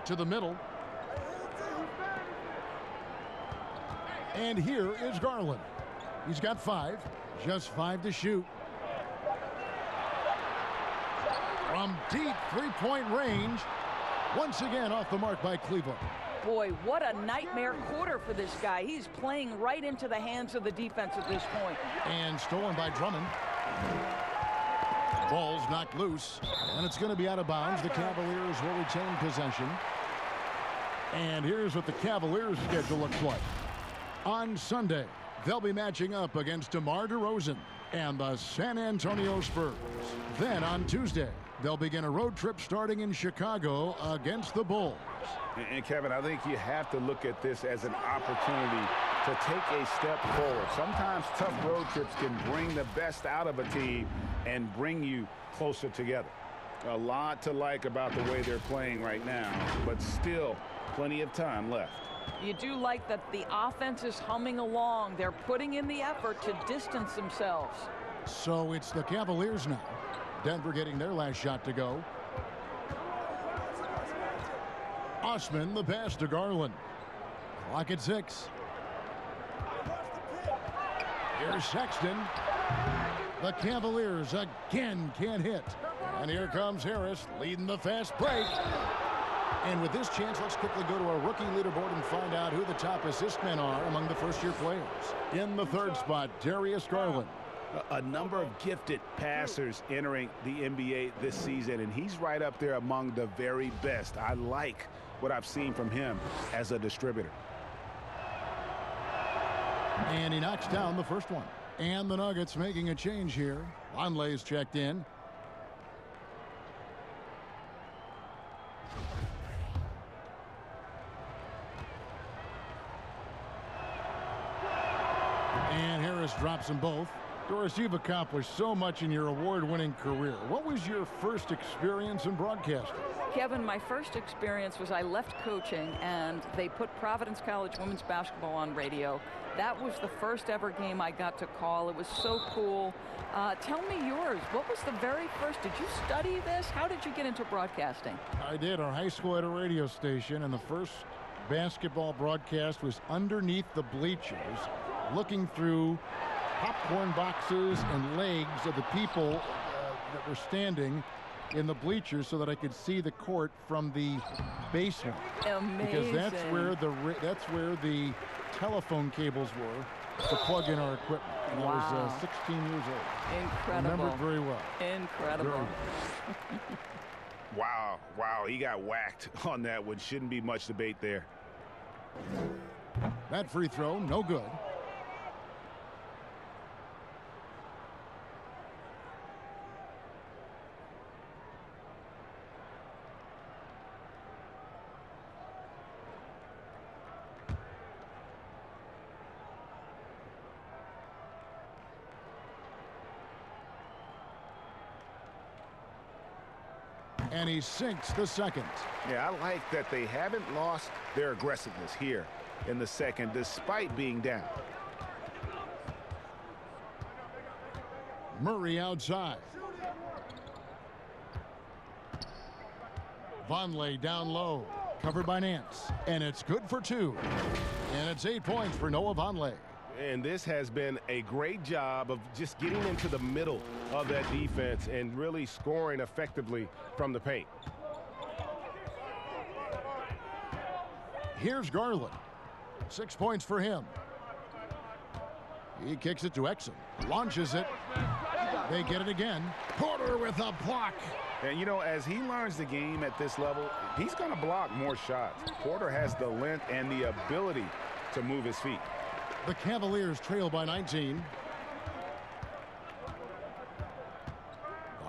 To the middle. And here is Garland. He's got 5. Just 5 to shoot. From deep three-point range. Once again off the mark by Cleveland. Boy, what a nightmare quarter for this guy. He's playing right into the hands of the defense at this point. And stolen by Drummond. Ball's knocked loose, and it's going to be out of bounds. The Cavaliers will retain possession. And here's what the Cavaliers' schedule looks like. On Sunday, they'll be matching up against DeMar DeRozan and the San Antonio Spurs. Then on Tuesday, they'll begin a road trip starting in Chicago against the Bulls. And Kevin, I think you have to look at this as an opportunity to take a step forward. Sometimes tough road trips can bring the best out of a team and bring you closer together. A lot to like about the way they're playing right now, but still plenty of time left. You do like that the offense is humming along. They're putting in the effort to distance themselves. So it's the Cavaliers now. Denver getting their last shot to go. Osman, the pass to Garland. Clock at 6. Here's Sexton. The Cavaliers again can't hit. And here comes Harris leading the fast break. And with this chance, let's quickly go to our rookie leaderboard and find out who the top assist men are among the first-year players. In the third spot, Darius Garland. A number of gifted passers entering the NBA this season, and he's right up there among the very best. I like what I've seen from him as a distributor. And he knocks down the first one. And the Nuggets making a change here. Vonleh's checked in. And Harris drops them both. Doris, you've accomplished so much in your award-winning career. What was your first experience in broadcasting? Kevin, my first experience was I left coaching and they put Providence College women's basketball on radio. That was the first ever game I got to call. It was so cool. Tell me yours. What was the very first? Did you study this? How did you get into broadcasting? I did. Our high school had a radio station, and the first basketball broadcast was underneath the bleachers, looking through popcorn boxes and legs of the people that were standing in the bleachers so that I could see the court from the basement. Amazing. Because that's where the telephone cables were to plug in our equipment. And wow. I was 16 years old. Incredible. I remember it very well. Incredible. Wow, he got whacked on that one. Shouldn't be much debate there. That free throw, no good. And he sinks the second. Yeah, I like that they haven't lost their aggressiveness here in the second, despite being down. Murray outside. Vonleh down low, covered by Nance. And it's good for 2. And it's 8 points for Noah Vonleh. And this has been a great job of just getting into the middle of that defense and really scoring effectively from the paint. Here's Garland. 6 points for him. He kicks it to Exum. Launches it. They get it again. Porter with a block. And, you know, as he learns the game at this level, he's going to block more shots. Porter has the length and the ability to move his feet. The Cavaliers trail by 19.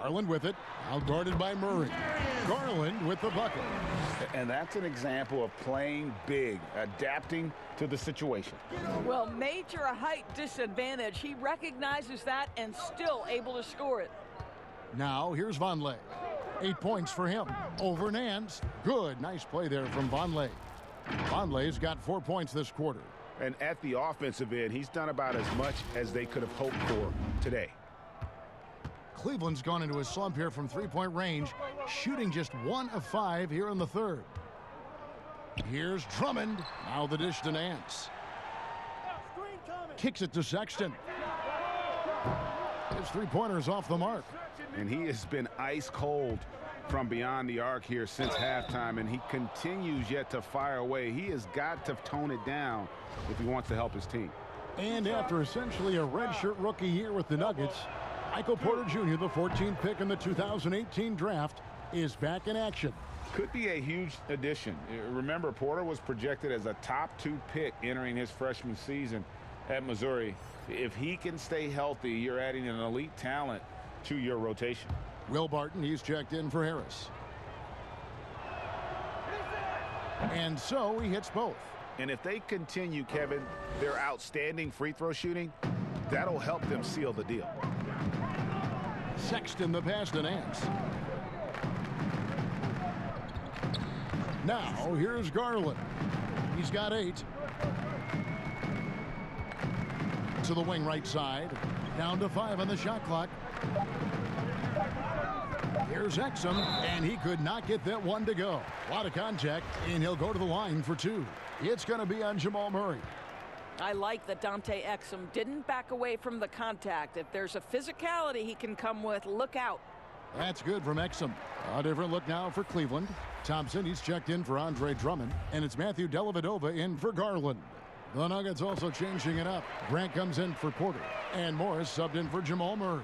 Garland with it. Outguarded by Murray. Garland with the bucket. And that's an example of playing big, adapting to the situation. Well, major height disadvantage. He recognizes that and still able to score it. Now here's Vonleh. 8 points for him. Over Nance. Good. Nice play there from Vonleh. Vonleh's got 4 points this quarter. And at the offensive end, he's done about as much as they could have hoped for today. Cleveland's gone into a slump here from three-point range, shooting just 1 of 5 here in the third. Here's Drummond. Now the dish to Nance. Kicks it to Sexton. His three-pointer's off the mark. And he has been ice cold from beyond the arc here since halftime, and he continues yet to fire away. He has got to tone it down if he wants to help his team. And after essentially a redshirt rookie year with the Nuggets, Michael Porter Jr., the 14th pick in the 2018 draft, is back in action. Could be a huge addition. Remember, Porter was projected as a top 2 pick entering his freshman season at Missouri. If he can stay healthy, you're adding an elite talent to your rotation. Will Barton, he's checked in for Harris. And so he hits both. And if they continue, Kevin, their outstanding free throw shooting, that'll help them seal the deal. Sexton the pass to Nance. Now here's Garland. He's got 8. To the wing right side. Down to 5 on the shot clock. Here's Exum, and he could not get that one to go. A lot of contact, and he'll go to the line for 2. It's going to be on Jamal Murray. I like that Dante Exum didn't back away from the contact. If there's a physicality he can come with, look out. That's good from Exum. A different look now for Cleveland. Thompson, he's checked in for Andre Drummond, and it's Matthew Dellavedova in for Garland. The Nuggets also changing it up. Grant comes in for Porter, and Morris subbed in for Jamal Murray.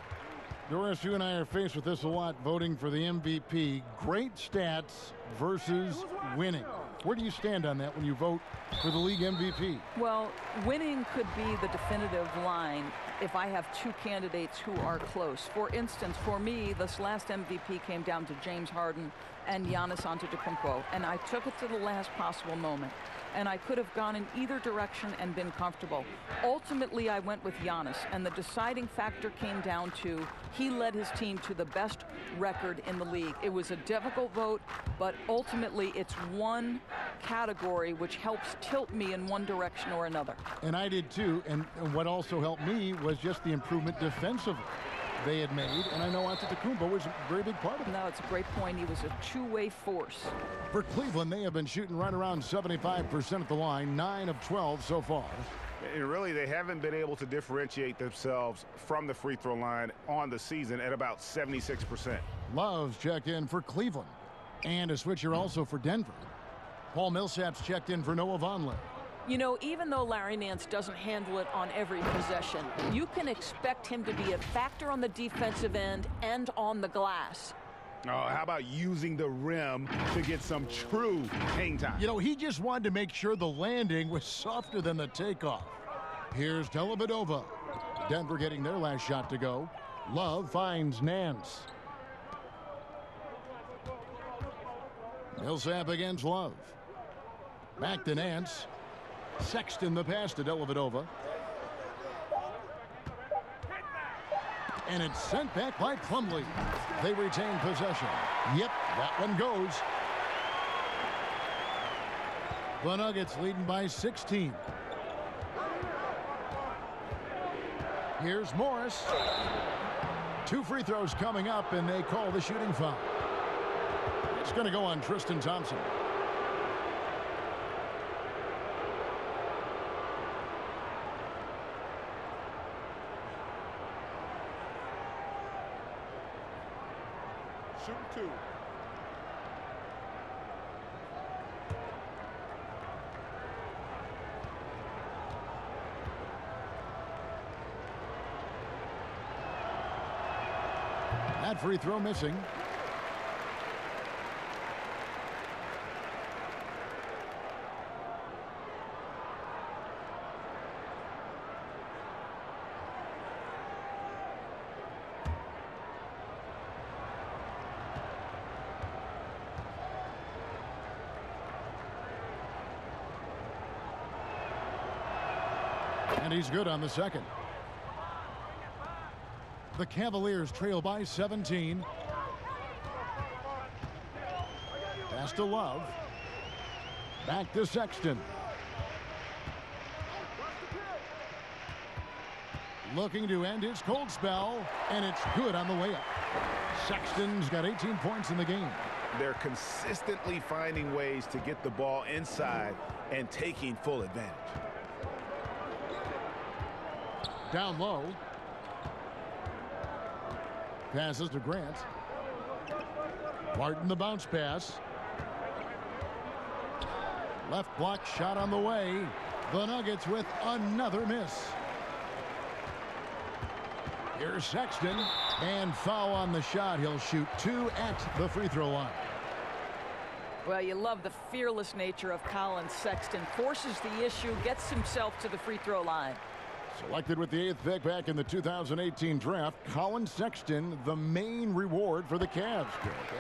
Doris, you and I are faced with this a lot, voting for the MVP. Great stats versus winning. Where do you stand on that when you vote for the league MVP? Well, winning could be the definitive line if I have 2 candidates who are close. For instance, for me, this last MVP came down to James Harden and Giannis Antetokounmpo, and I took it to the last possible moment. And I could have gone in either direction and been comfortable. Ultimately, I went with Giannis, and the deciding factor came down to he led his team to the best record in the league. It was a difficult vote, but ultimately it's one category which helps tilt me in one direction or another. And I did too, and what also helped me was just the improvement defensively they had made, and I know Antetokounmpo was a very big part of it. No, it's a great point. He was a two-way force. For Cleveland, they have been shooting right around 75% at the line, 9 of 12 so far. And really, they haven't been able to differentiate themselves from the free throw line on the season at about 76%. Love's checked in for Cleveland. And a switcher also for Denver. Paul Millsap's checked in for Noah Vonleh. You know, even though Larry Nance doesn't handle it on every possession, you can expect him to be a factor on the defensive end and on the glass. Oh, how about using the rim to get some true hang time? You know, he just wanted to make sure the landing was softer than the takeoff. Here's Dellavedova. Denver getting their last shot to go. Love finds Nance. Millsap against Love. Back to Nance. Sexton the pass to Dellavedova. And it's sent back by Plumlee. They retain possession. Yep, that one goes. The Nuggets leading by 16. Here's Morris. 2 free throws coming up, and they call the shooting foul. It's going to go on Tristan Thompson. Shoot 2. That free throw missing. And he's good on the second. The Cavaliers trail by 17. Pass to Love. Back to Sexton. looking to end his cold spell, and it's good on the way up. Sexton's got 18 points in the game. They're consistently finding ways to get the ball inside and taking full advantage. Down low. Passes to Grant. Barton the bounce pass. Left block shot on the way. The Nuggets with another miss. Here's Sexton, and foul on the shot. He'll shoot 2 at the free throw line. Well, you love the fearless nature of Colin Sexton. Forces the issue, gets himself to the free throw line. Selected with the 8th pick back in the 2018 draft, Colin Sexton, the main reward for the Cavs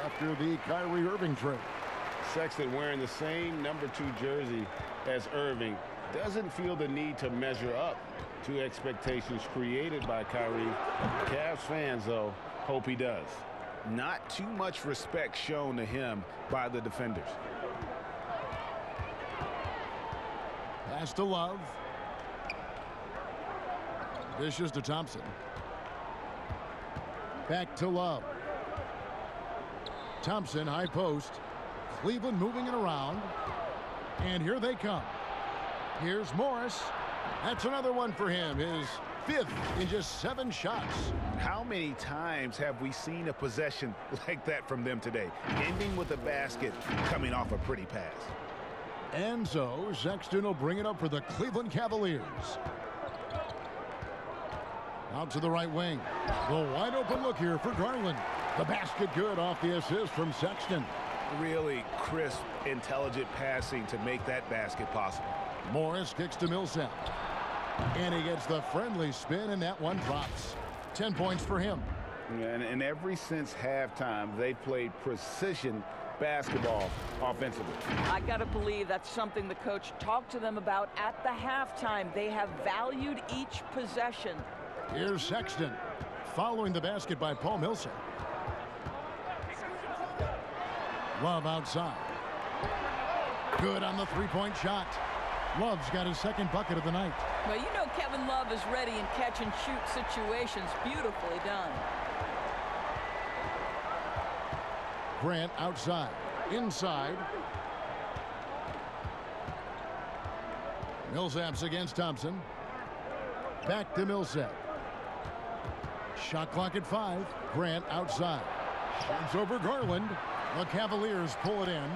after the Kyrie Irving trade. Sexton, wearing the same number 2 jersey as Irving, doesn't feel the need to measure up to expectations created by Kyrie. Cavs fans, though, hope he does. Not too much respect shown to him by the defenders. Pass to Love. Dishes to Thompson. Back to Love. Thompson, high post. Cleveland moving it around. And here they come. Here's Morris. That's another one for him. His 5th in just 7 shots. How many times have we seen a possession like that from them today, ending with a basket coming off a pretty pass? And so Sexton will bring it up for the Cleveland Cavaliers. Out to the right wing. The wide open look here for Garland. The basket good off the assist from Sexton. Really crisp, intelligent passing to make that basket possible. Morris kicks to Millsap. And he gets the friendly spin, and that one drops. 10 points for him. And ever since halftime, they've played precision basketball offensively. I got to believe that's something the coach talked to them about at the halftime. They have valued each possession. Here's Sexton, following the basket by Paul Millsap. Love outside. Good on the three-point shot. Love's got his 2nd bucket of the night. Well, you know Kevin Love is ready in catch-and-shoot situations. Beautifully done. Grant outside. Inside. Millsap's against Thompson. Back to Millsap. Shot clock at 5. Grant outside. Shoots over Garland. The Cavaliers pull it in.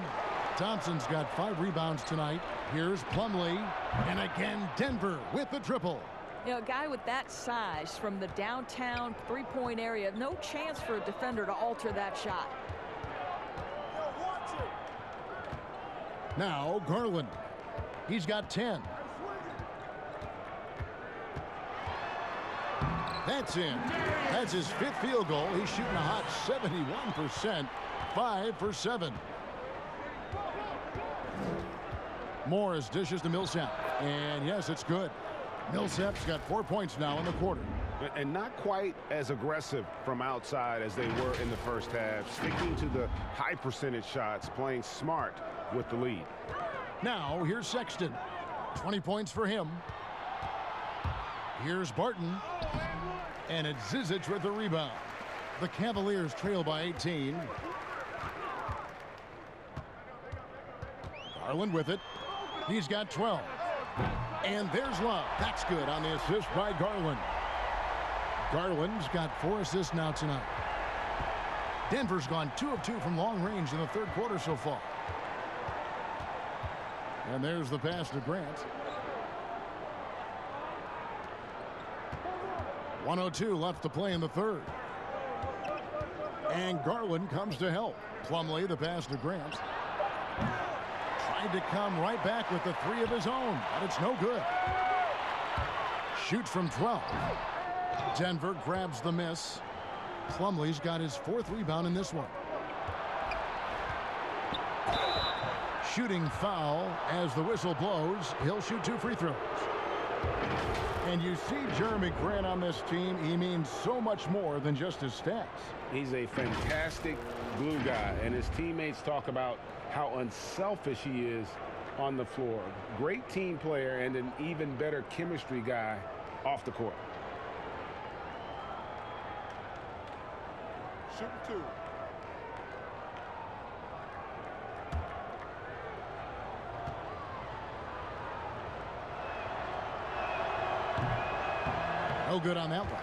Thompson's got 5 rebounds tonight. Here's Plumlee. And again, Denver with the triple. You know, a guy with that size from the downtown three-point area, no chance for a defender to alter that shot. Now Garland. He's got 10. That's in. That's his 5th field goal. He's shooting a hot 71%. 5 for 7. Morris dishes to Millsap. And yes, it's good. Millsap's got 4 points now in the quarter. And not quite as aggressive from outside as they were in the first half. Sticking to the high percentage shots, playing smart with the lead. Now, here's Sexton. 20 points for him. Here's Barton. And it's Zizic with the rebound. The Cavaliers trail by 18. Garland with it. He's got 12. And there's Love. That's good on the assist by Garland. Garland's got 4 assists now tonight. Denver's gone 2 of 2 from long range in the 3rd quarter so far. And there's the pass to Grant. 1:02 left to play in the 3rd. And Garland comes to help. Plumlee, the pass to Grant. Tried to come right back with the 3 of his own, but it's no good. Shoots from 12. Denver grabs the miss. Plumlee's got his 4th rebound in this one. Shooting foul as the whistle blows. He'll shoot 2 free throws. And you see Jeremy Grant on this team. He means so much more than just his stats. He's a fantastic glue guy, and his teammates talk about how unselfish he is on the floor. Great team player and an even better chemistry guy off the court. Shooting 2. No good on that one.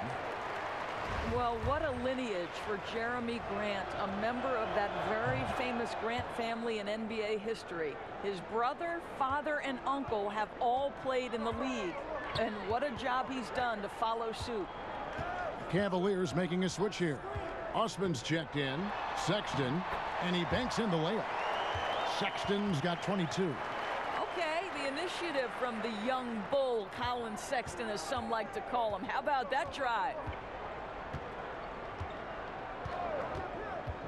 Well, what a lineage for Jeremy Grant, a member of that very famous Grant family in NBA history. His brother, father, and uncle have all played in the league. And what a job he's done to follow suit. Cavaliers making a switch here. Osman's checked in. Sexton, and he banks in the layup. Sexton's got 22. Okay, the initiative from the young bull, Colin Sexton, as some like to call him. How about that drive?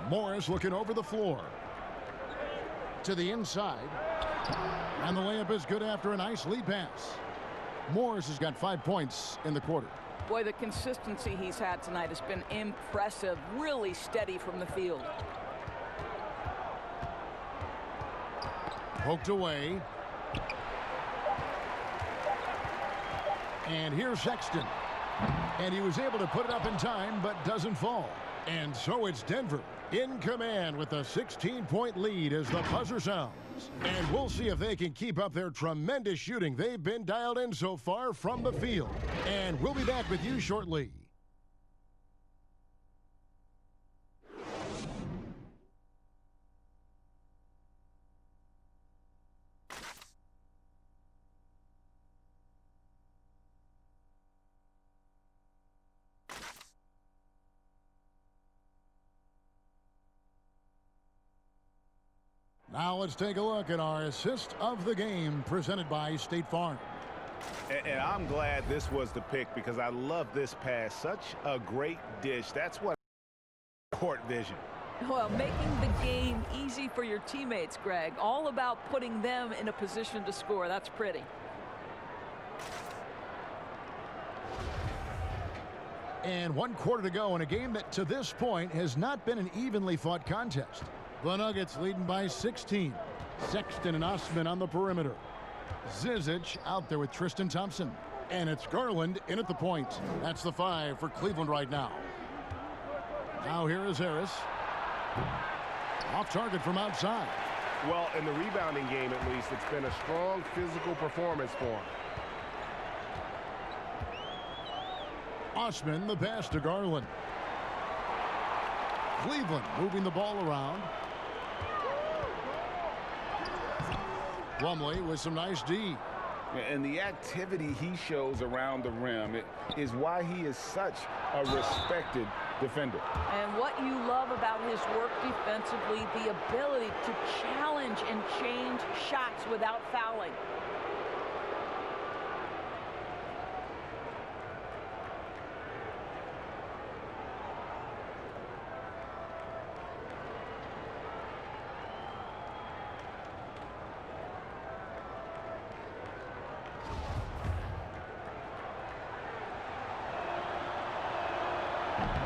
Morris looking over the floor. To the inside. And the layup is good after a nice lead pass. Morris has got 5 points in the quarter. Boy, the consistency he's had tonight has been impressive. Really steady from the field. Poked away. And here's Sexton. And he was able to put it up in time, but doesn't fall. And so it's Denver in command with a 16-point lead as the buzzer sounds. And we'll see if they can keep up their tremendous shooting they've been dialed in so far from the field. And we'll be back with you shortly. Now let's take a look at our assist of the game presented by State Farm. And I'm glad this was the pick because I love this pass. Such a great dish. That's what court vision. Well, making the game easy for your teammates, Greg. All about putting them in a position to score. That's pretty. And 1 quarter to go in a game that to this point has not been an evenly fought contest. The Nuggets leading by 16. Sexton and Osman on the perimeter. Zizic out there with Tristan Thompson. And it's Garland in at the point. That's the 5 for Cleveland right now. Now here is Harris. Off target from outside. Well, in the rebounding game at least, it's been a strong physical performance for him. Osman the pass to Garland. Cleveland moving the ball around. Plumlee with some nice D. And the activity he shows around the rim is why he is such a respected defender. And what you love about his work defensively, the ability to challenge and change shots without fouling.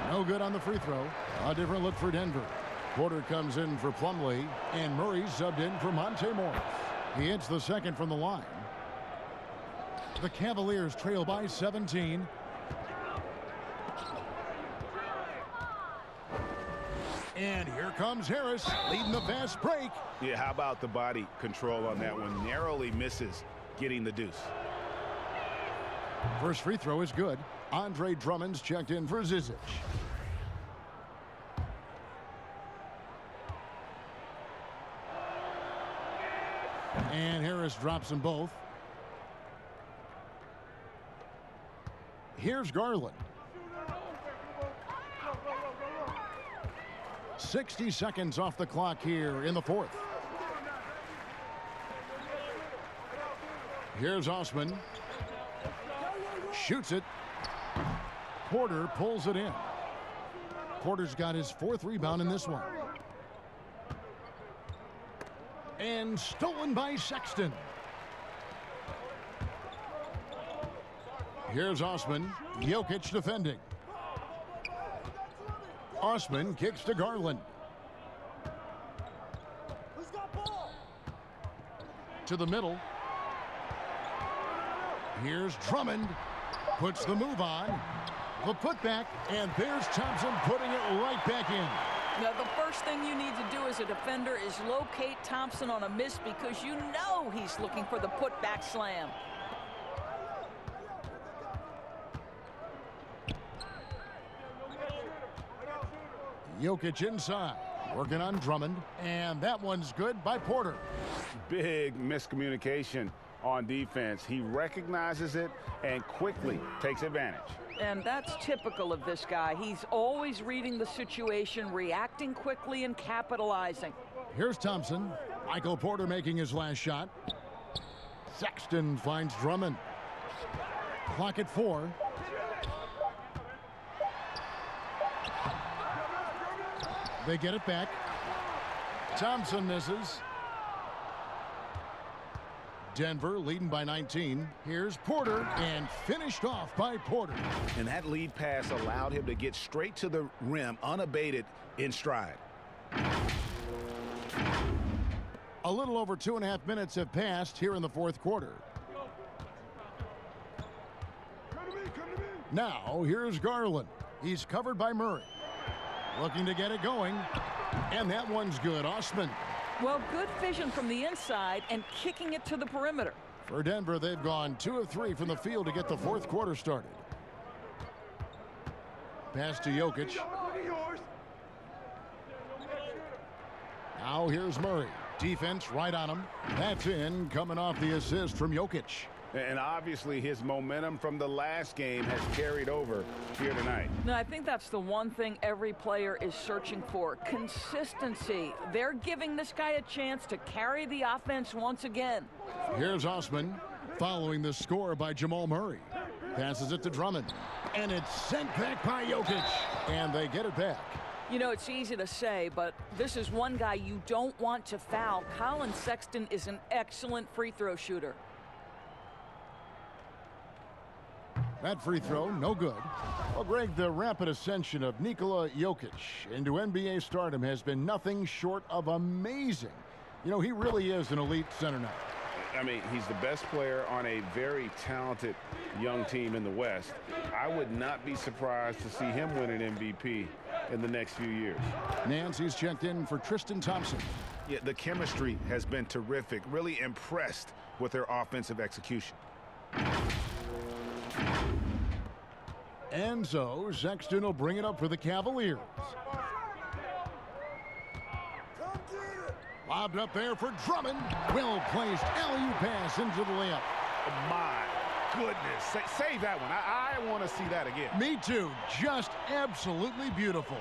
No good on the free throw. A different look for Denver. Porter comes in for Plumlee, and Murray subbed in for Monte Morris. He hits the second from the line. The Cavaliers trail by 17. And here comes Harris leading the fast break. Yeah, how about the body control on that one? Narrowly misses getting the deuce. First free throw is good. Andre Drummond's checked in for Zizic. And Harris drops them both. Here's Garland. 60 seconds off the clock here in the fourth. Here's Osman. Shoots it. Porter pulls it in. Porter's got his 4th rebound in this one. And stolen by Sexton. Here's Osman. Jokic defending. Osman kicks to Garland. To the middle. Here's Drummond. Puts the move on. The putback, and there's Thompson putting it right back in. Now, the first thing you need to do as a defender is locate Thompson on a miss because you know he's looking for the putback slam. Jokic inside, working on Drummond, and that one's good by Porter. Big miscommunication on defense. He recognizes it and quickly takes advantage. And that's typical of this guy. He's always reading the situation, reacting quickly, and capitalizing. Here's Thompson. Michael Porter making his last shot. Sexton finds Drummond. Clock at 4. They get it back. Thompson misses. Denver leading by 19. Here's Porter, and finished off by Porter. And that lead pass allowed him to get straight to the rim unabated in stride. A little over 2.5 minutes have passed here in the fourth quarter. Now here's Garland. He's covered by Murray. Looking to get it going. And that one's good. Osman. Well, good vision from the inside and kicking it to the perimeter. For Denver, they've gone 2 of 3 from the field to get the fourth quarter started. Pass to Jokic. Now here's Murray. Defense right on him. That's in, coming off the assist from Jokic. And obviously his momentum from the last game has carried over here tonight. No, I think that's the one thing every player is searching for. Consistency. They're giving this guy a chance to carry the offense once again. Here's Osman following the score by Jamal Murray. Passes it to Drummond. And it's sent back by Jokic. And they get it back. You know, it's easy to say, but this is one guy you don't want to foul. Colin Sexton is an excellent free throw shooter. That free throw, no good. Well, Greg, the rapid ascension of Nikola Jokic into NBA stardom has been nothing short of amazing. You know, he really is an elite center now. I mean, he's the best player on a very talented young team in the West. I would not be surprised to see him win an MVP in the next few years. Nancy's checked in for Tristan Thompson. Yeah, the chemistry has been terrific. Really impressed with their offensive execution. And so Sexton will bring it up for the Cavaliers. Lobbed up there for Drummond. Well placed alley-oop pass into the layup. Oh my goodness. Save that one. I want to see that again. Me too. Just absolutely beautiful.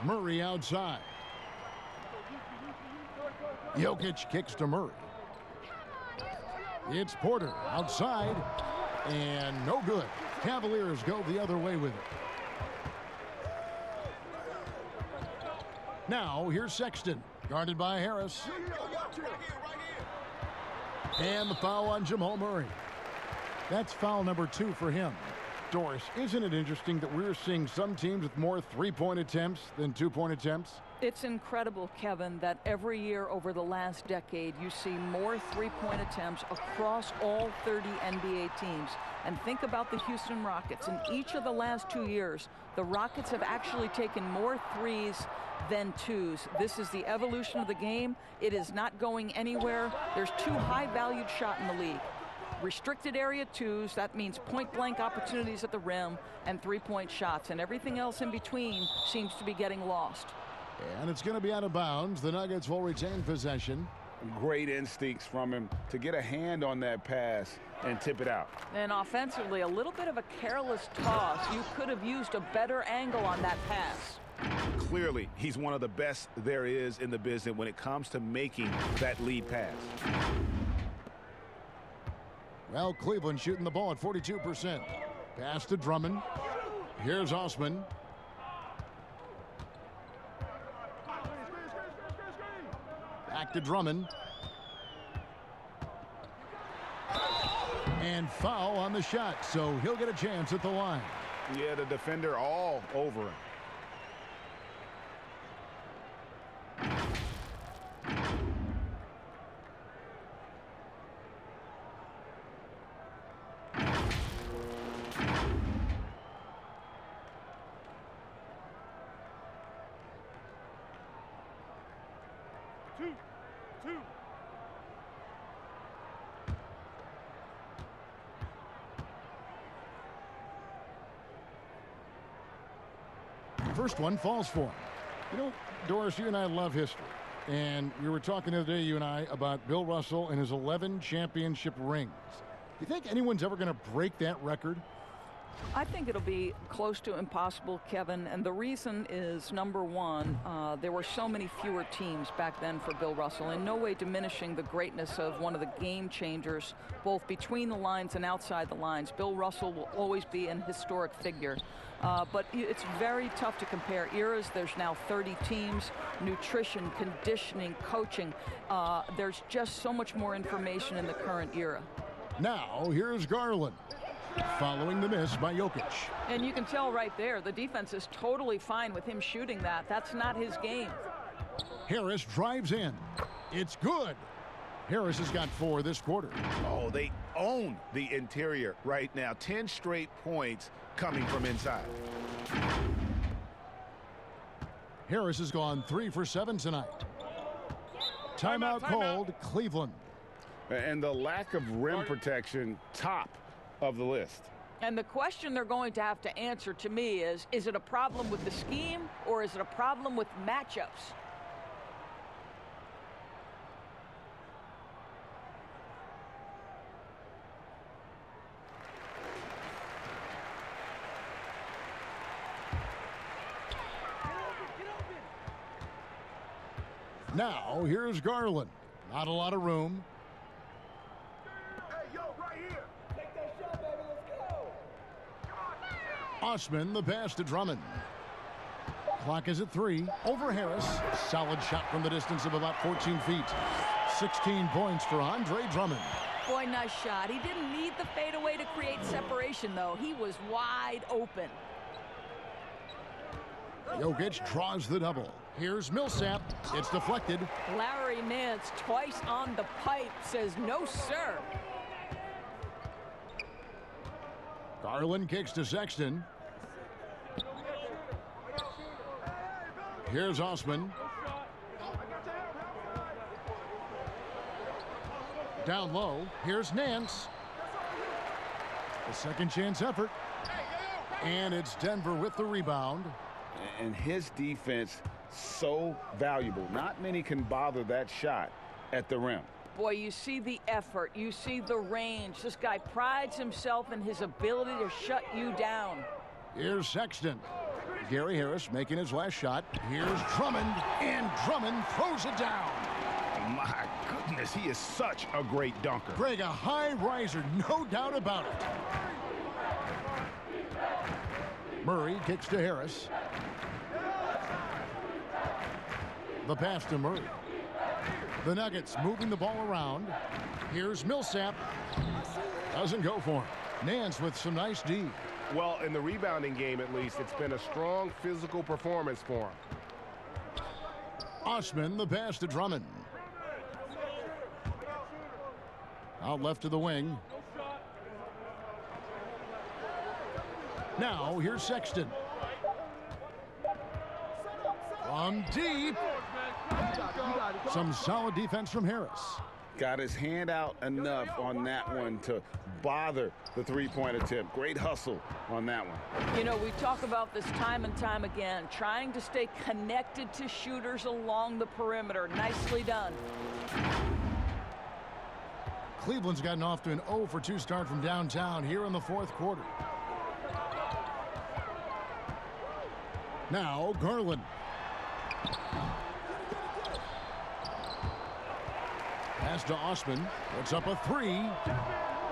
Murray outside. Jokic kicks to Murray. It's Porter outside, and no good. Cavaliers go the other way with it. Now, here's Sexton, guarded by Harris. And the foul on Jamal Murray. That's foul number 2 for him. Doris, isn't it interesting that we're seeing some teams with more three-point attempts than two-point attempts? It's incredible, Kevin, that every year over the last decade, you see more three-point attempts across all 30 NBA teams. And think about the Houston Rockets. In each of the last 2 years, the Rockets have actually taken more threes than twos. This is the evolution of the game. It is not going anywhere. There's 2 high-valued shots in the league. Restricted area twos, that means point-blank opportunities at the rim, and three-point shots. And everything else in between seems to be getting lost. And it's going to be out of bounds. The Nuggets will retain possession. Great instincts from him to get a hand on that pass and tip it out. And offensively, a little bit of a careless toss. You could have used a better angle on that pass. Clearly, he's one of the best there is in the business when it comes to making that lead pass. Well, Cleveland shooting the ball at 42%. Pass to Drummond. Here's Osman. Back to Drummond. And foul on the shot, so he'll get a chance at the line. Yeah, the defender all over him. First one falls for him. You know, Doris, you and I love history. And we were talking the other day, you and I, about Bill Russell and his 11 championship rings. Do you think anyone's ever going to break that record? I think it'll be close to impossible, Kevin, and the reason is, number one, there were so many fewer teams back then for Bill Russell, in no way diminishing the greatness of one of the game changers, both between the lines and outside the lines. Bill Russell will always be an historic figure. But it's very tough to compare eras. There's now 30 teams, nutrition, conditioning, coaching. There's just so much more information in the current era. Now, here's Garland, following the miss by Jokic. And you can tell right there, the defense is totally fine with him shooting that. That's not his game. Harris drives in. It's good. Harris has got 4 this quarter. Oh, they own the interior right now. 10 straight points coming from inside. Harris has gone 3 for 7 tonight. Timeout called, Cleveland. And the lack of rim protection, top of the list. And the question they're going to have to answer to me is it a problem with the scheme or is it a problem with matchups? Now, here's Garland. Not a lot of room. Hey, yo, right here. Take that shot, baby. Let's go. Osman, the pass to Drummond. Clock is at 3. Over Harris. Solid shot from the distance of about 14 feet. 16 points for Andre Drummond. Boy, nice shot. He didn't need the fadeaway to create separation, though. He was wide open. Jokic draws the double. Here's Millsap. It's deflected. Larry Nance twice on the pipe says no, sir. Garland kicks to Sexton. Here's Osman. Down low. Here's Nance. A second chance effort. And it's Denver with the rebound. And his defense so valuable. Not many can bother that shot at the rim. Boy, you see the effort. You see the range. This guy prides himself in his ability to shut you down. Here's Sexton. Gary Harris making his last shot. Here's Drummond, and Drummond throws it down. My goodness, he is such a great dunker. Greg, a high riser, no doubt about it. Murray kicks to Harris. The pass to Murray. The Nuggets moving the ball around. Here's Millsap. Doesn't go for him. Nance with some nice D. Well, in the rebounding game, at least, it's been a strong physical performance for him. Osman, the pass to Drummond. Out left to the wing. Now, here's Sexton. From deep. Some solid defense from Harris. Got his hand out enough on that one to bother the three-point attempt. Great hustle on that one. You know, we talk about this time and time again, trying to stay connected to shooters along the perimeter. Nicely done. Cleveland's gotten off to an 0 for 2 start from downtown here in the fourth quarter. Now, Garland. Pass to Osman. Puts up a 3.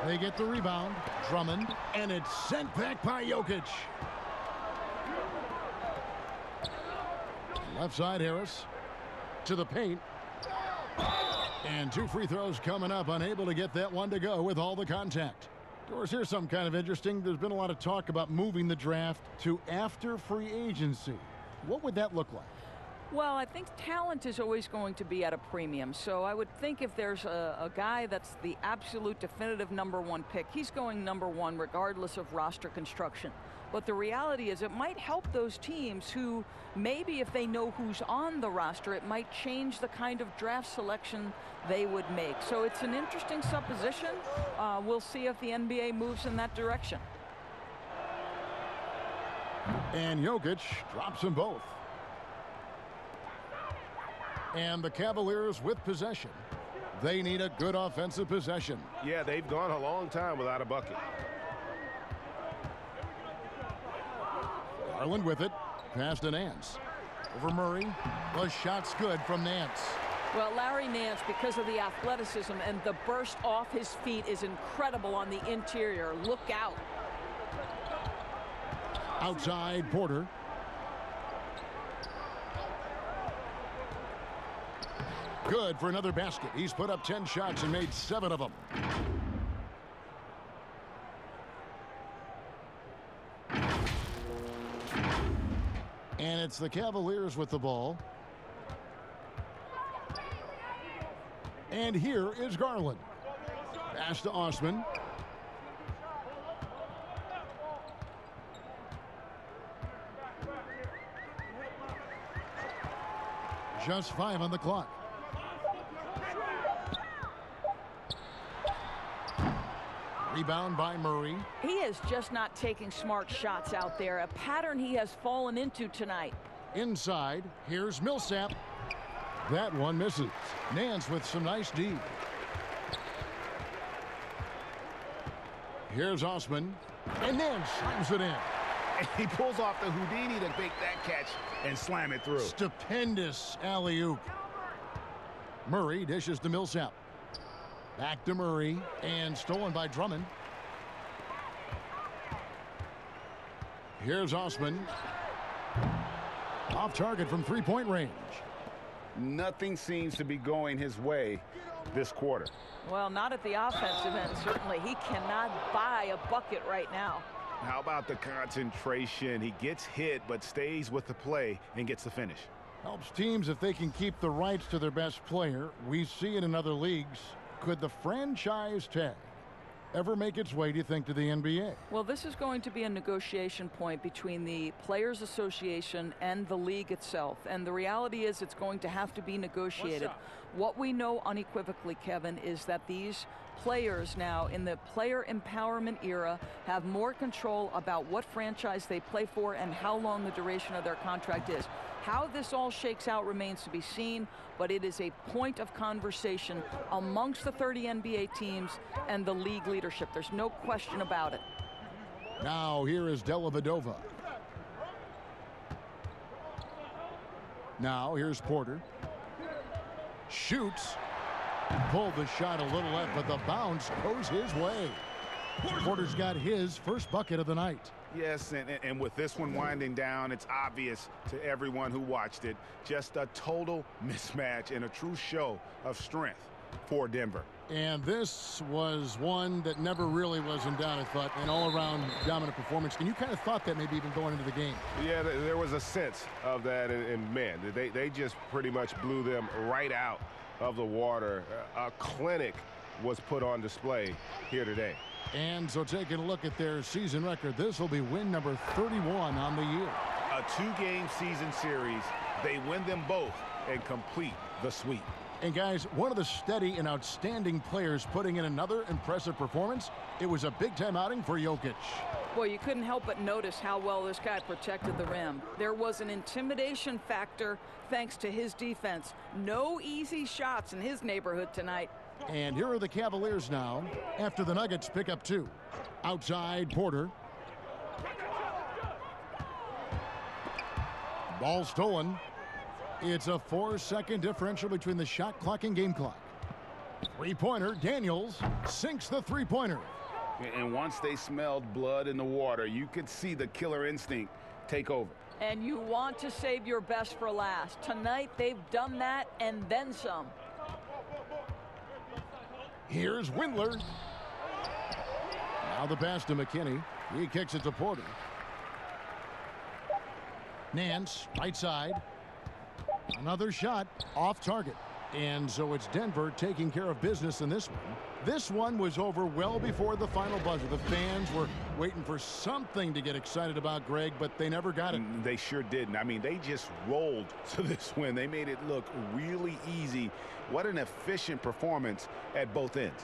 They get the rebound. Drummond. And it's sent back by Jokic. Left side, Harris. To the paint. And 2 free throws coming up. Unable to get that one to go with all the contact. Doris, here's something kind of interesting. There's been a lot of talk about moving the draft to after free agency. What would that look like? Well, I think talent is always going to be at a premium. So I would think if there's a guy that's the absolute definitive #1 pick, he's going #1 regardless of roster construction. But the reality is it might help those teams who maybe if they know who's on the roster, it might change the kind of draft selection they would make. So it's an interesting supposition. We'll see if the NBA moves in that direction. And Jokic drops them both. And the Cavaliers with possession. They need a good offensive possession. Yeah, they've gone a long time without a bucket. Garland with it. Pass to Nance. Over Murray. The shot's good from Nance. Well, Larry Nance, because of the athleticism and the burst off his feet, is incredible on the interior. Look out. Outside, Porter. Good for another basket. He's put up 10 shots and made 7 of them. And it's the Cavaliers with the ball. And here is Garland. Pass to Osman. Just 5 on the clock. Rebound by Murray. He is just not taking smart shots out there. A pattern he has fallen into tonight. Inside, here's Millsap. That one misses. Nance with some nice D. Here's Osman. And Nance slams it in. He pulls off the Houdini to make that catch and slam it through. Stupendous alley-oop. Murray dishes to Millsap. Back to Murray, and stolen by Drummond. Here's Osman. Off target from three-point range. Nothing seems to be going his way this quarter. Well, not at the offensive end, certainly. He cannot buy a bucket right now. How about the concentration? He gets hit, but stays with the play and gets the finish. Helps teams if they can keep the rights to their best player. We see it in other leagues. Could the franchise tag ever make its way, do you think, to the NBA? Well, this is going to be a negotiation point between the Players Association and the league itself. And the reality is it's going to have to be negotiated. What we know unequivocally, Kevin, is that these players now in the player empowerment era have more control about what franchise they play for and how long the duration of their contract is. How this all shakes out remains to be seen, but it is a point of conversation amongst the 30 NBA teams and the league leadership. There's no question about it. Now here is Dellavedova. Now here's Porter. Shoots. Pulled the shot a little left, but the bounce goes his way. Porter's got his first bucket of the night. Yes, and with this one winding down, it's obvious to everyone who watched it. Just a total mismatch and a true show of strength for Denver. And this was one that never really was in doubt, I thought, an all-around dominant performance. And you kind of thought that maybe even going into the game. Yeah, there was a sense of that, and man, they just pretty much blew them right out of the water. A clinic was put on display here today. And so taking a look at their season record, this will be win number 31 on the year. A 2-game season series. They win them both and complete the sweep. And guys, one of the steady and outstanding players putting in another impressive performance. It was a big-time outing for Jokic. Boy, you couldn't help but notice how well this guy protected the rim. There was an intimidation factor thanks to his defense. No easy shots in his neighborhood tonight. And here are the Cavaliers now after the Nuggets pick up 2. Outside, Porter. Ball stolen. It's a 4-second differential between the shot clock and game clock. Three-pointer, Daniels sinks the three-pointer. And once they smelled blood in the water, you could see the killer instinct take over. And you want to save your best for last. Tonight, they've done that and then some. Here's Windler. Now the pass to McKinney. He kicks it to Porter. Nance, right side. Another shot off target. And so it's Denver taking care of business in this one. This one was over well before the final buzzer. The fans were waiting for something to get excited about, Greg, but they never got it. They sure didn't. I mean, they just rolled to this win. They made it look really easy. What an efficient performance at both ends.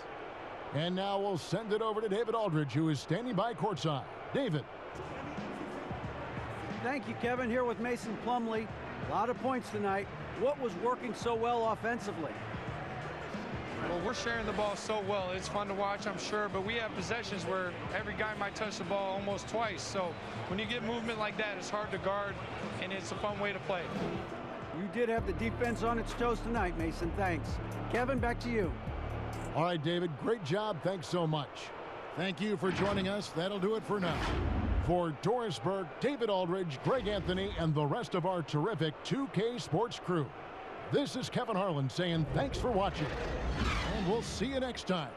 And now we'll send it over to David Aldridge, who is standing by courtside. David. Thank you, Kevin. Here with Mason Plumlee. A lot of points tonight. What was working so well offensively? Well, we're sharing the ball so well. It's fun to watch, I'm sure, but we have possessions where every guy might touch the ball almost twice. So when you get movement like that, it's hard to guard, and it's a fun way to play. You did have the defense on its toes tonight, Mason. Thanks. Kevin, back to you. All right, David, great job. Thanks so much. Thank you for joining us. That'll do it for now. For Doris Burke, David Aldridge, Greg Anthony, and the rest of our terrific 2K Sports crew, this is Kevin Harlan saying thanks for watching, and we'll see you next time.